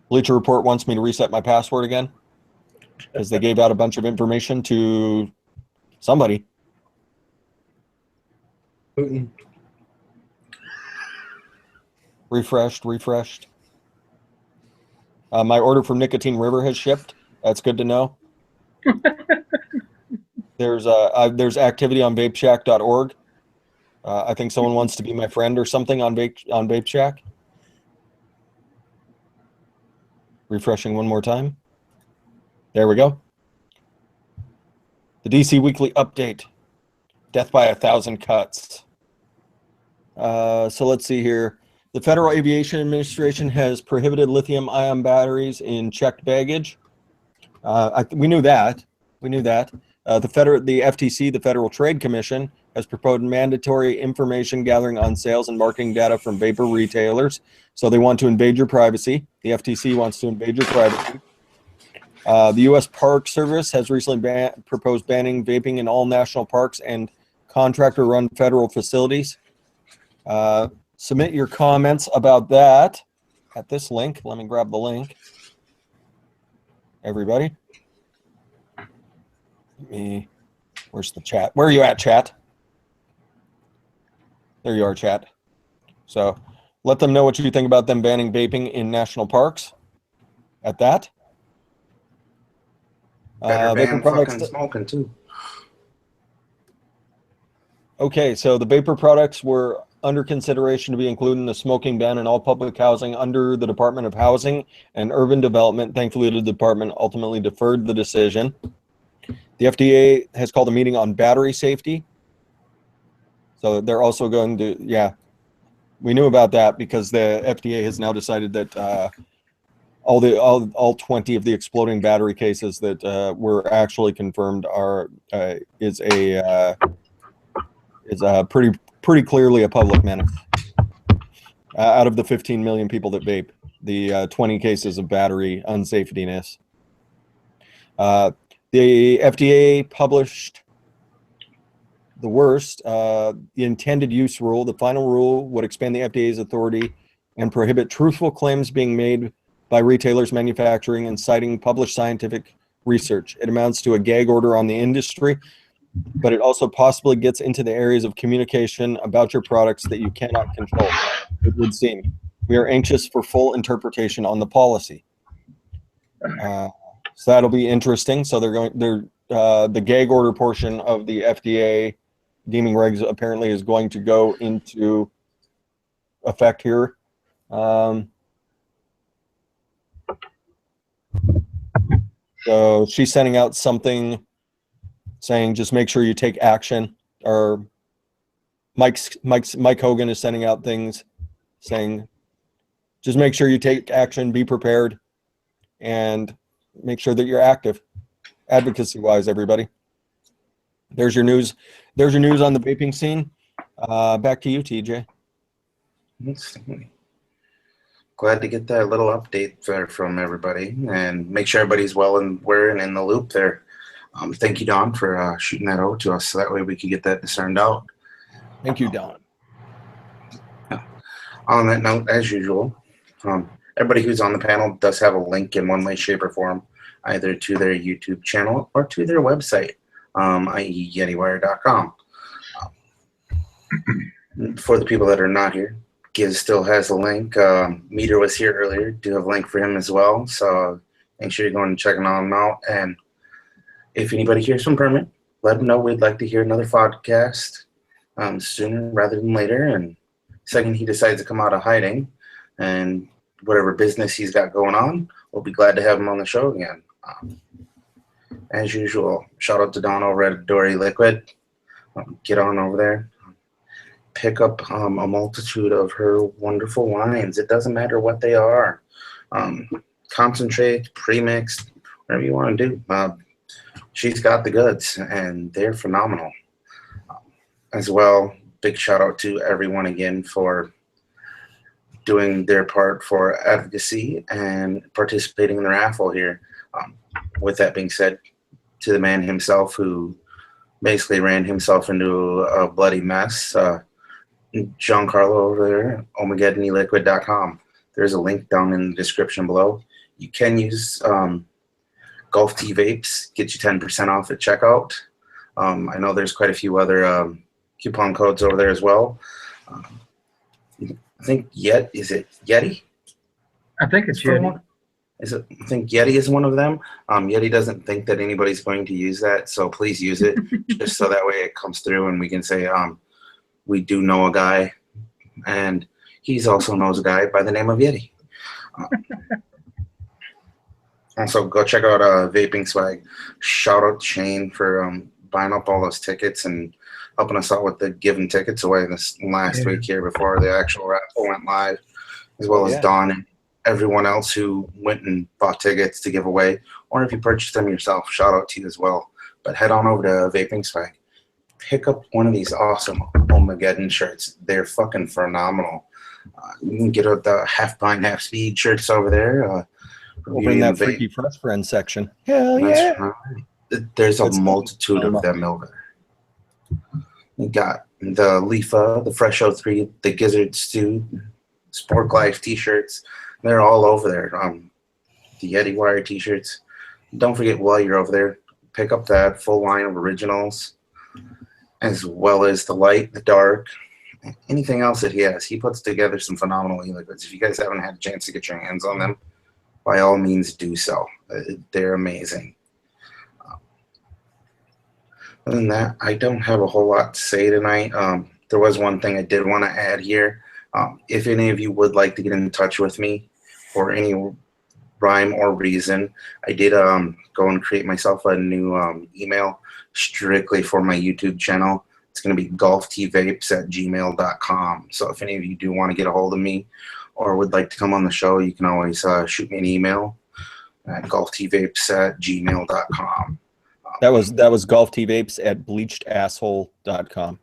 Bleacher Report wants me to reset my password again because they gave out a bunch of information to somebody. Putin. Refreshed. My order from Nicotine River has shipped. That's good to know. There's activity on vapeshack.org. I think someone wants to be my friend or something on Vape Shack. Refreshing one more time. There we go. The DC Weekly Update. Death by 1,000 cuts. So let's see here. The Federal Aviation Administration has prohibited lithium-ion batteries in checked baggage. We knew that. The FTC, the Federal Trade Commission, has proposed mandatory information gathering on sales and marketing data from vapor retailers. So they want to invade your privacy. The FTC wants to invade your privacy. The U.S. Park Service has recently proposed banning vaping in all national parks and contractor-run federal facilities. Submit your comments about that at this link. Let me grab the link. Everybody. Where's the chat? Where are you at, chat? There you are, chat. So let them know what you think about them banning vaping in national parks. At that. Better ban fucking smoking too. Okay, so the vapor products were under consideration to be included in the smoking ban in all public housing under the Department of Housing and Urban Development. Thankfully, the department ultimately deferred the decision. The FDA has called a meeting on battery safety. So they're also going to, yeah, we knew about that because the FDA has now decided that all 20 of the exploding battery cases that were actually confirmed is pretty clearly a public menace. Out of the 15 million people that vape, the 20 cases of battery unsafetyness. The FDA published the worst, the intended use rule. The final rule would expand the FDA's authority and prohibit truthful claims being made by retailers manufacturing and citing published scientific research. It amounts to a gag order on the industry, but it also possibly gets into the areas of communication about your products that you cannot control, it would seem. We are anxious for full interpretation on the policy. So that'll be interesting. So the gag order portion of the FDA deeming regs apparently is going to go into effect here. So she's sending out something saying just make sure you take action, or Mike Hogan is sending out things saying, just make sure you take action, be prepared, and make sure that you're active, advocacy wise, everybody. There's your news. There's your news on the vaping scene. Back to you, TJ. Glad to get that little update there from everybody and make sure everybody's well and we're in the loop there. Thank you, Don, for shooting that over to us so that way we could get that discerned out. Thank you, Don. On that note, as usual, everybody who's on the panel does have a link in one way, shape, or form, either to their YouTube channel or to their website, i.e. YetiWire.com. For the people that are not here, Giz still has a link. Meter was here earlier. Do have a link for him as well. So make sure you're going and checking on him out. And if anybody hears from Permit, let them know we'd like to hear another podcast sooner rather than later. And second he decides to come out of hiding and whatever business he's got going on, we'll be glad to have him on the show again. As usual, shout out to Don over at Eliquid. Get on over there. Pick up a multitude of her wonderful wines. It doesn't matter what they are. Concentrate, pre-mixed, whatever you want to do. She's got the goods, and they're phenomenal. As well, big shout out to everyone again for doing their part for advocacy and participating in the raffle here. With that being said, to the man himself who basically ran himself into a bloody mess, Giancarlo over there, OhmageddonEliquid.com. There's a link down in the description below. You can use Gulf Tea Vapes, get you 10% off at checkout. I know there's quite a few other coupon codes over there as well. I think is it Yeti? I think it's Yeti. I think Yeti is one of them. Yeti doesn't think that anybody's going to use that, so please use it just so that way it comes through and we can say we do know a guy, and he's also knows a guy by the name of Yeti. Also, go check out Vaping Swag. Shout out to Shane for buying up all those tickets and helping us out with the giving tickets away this last week here before the actual raffle went live, as well as Don and everyone else who went and bought tickets to give away, or if you purchased them yourself, shout out to you as well. But head on over to Vaping Swag. Pick up one of these awesome Ohmageddon shirts. They're fucking phenomenal. You can get the half pint, half speed shirts over there. Over in that Freaky Fresh Friends section. Hell yeah. Right. There's a multitude of them over there. You got the LIFA, the Fresh 03, the Gizzard Stew, Sport Life t-shirts. They're all over there. The Yeti Wire t-shirts. Don't forget, while you're over there, pick up that full line of originals, as well as the light, the dark, anything else that he has. He puts together some phenomenal e-liquids. If you guys haven't had a chance to get your hands on them, by all means do so. They're amazing. Other than that, I don't have a whole lot to say tonight. There was one thing I did want to add here. If any of you would like to get in touch with me for any rhyme or reason, I did go and create myself a new email strictly for my YouTube channel. It's going to be golftevapes@gmail.com. So if any of you do want to get a hold of me or would like to come on the show, you can always shoot me an email at golftevapes@gmail.com. That was golftevapes@bleachedasshole.com.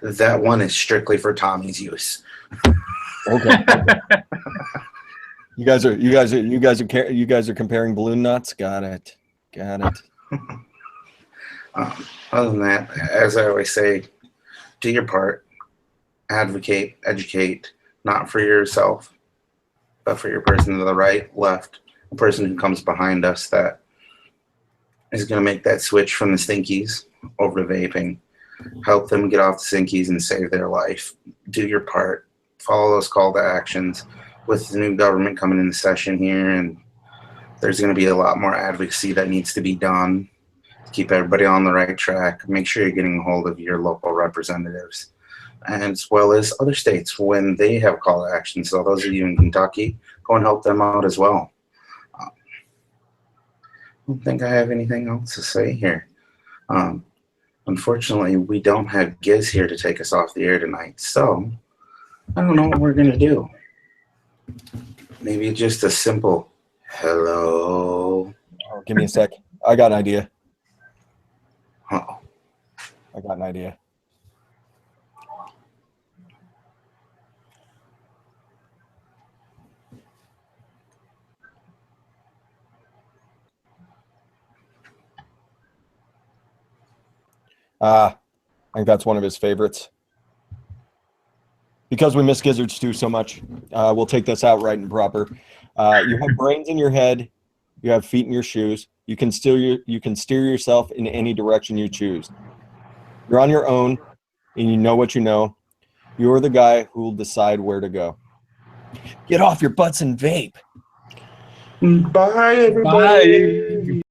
That one is strictly for Tommy's use. Okay. You guys are comparing balloon nuts. Got it. Other than that, as I always say, do your part. Advocate, educate, not for yourself, but for your person to the right, left, the person who comes behind us that is going to make that switch from the stinkies over to vaping. Help them get off the stinkies and save their life. Do your part. Follow those call to actions. With the new government coming into session here, and there's going to be a lot more advocacy that needs to be done to keep everybody on the right track. Make sure you're getting a hold of your local representatives, as well as other states when they have call to action. So those of you in Kentucky, go and help them out as well. I don't think I have anything else to say here. Unfortunately, we don't have Giz here to take us off the air tonight, so I don't know what we're gonna do. Maybe just a simple hello. Oh, give me a sec. I got an idea. Uh-oh. I got an idea. I think that's one of his favorites. Because we miss Gizzard Stew so much, we'll take this out right and proper. You have brains in your head. You have feet in your shoes. You can steer yourself in any direction you choose. You're on your own, and you know what you know. You're the guy who will decide where to go. Get off your butts and vape. Bye, everybody. Bye.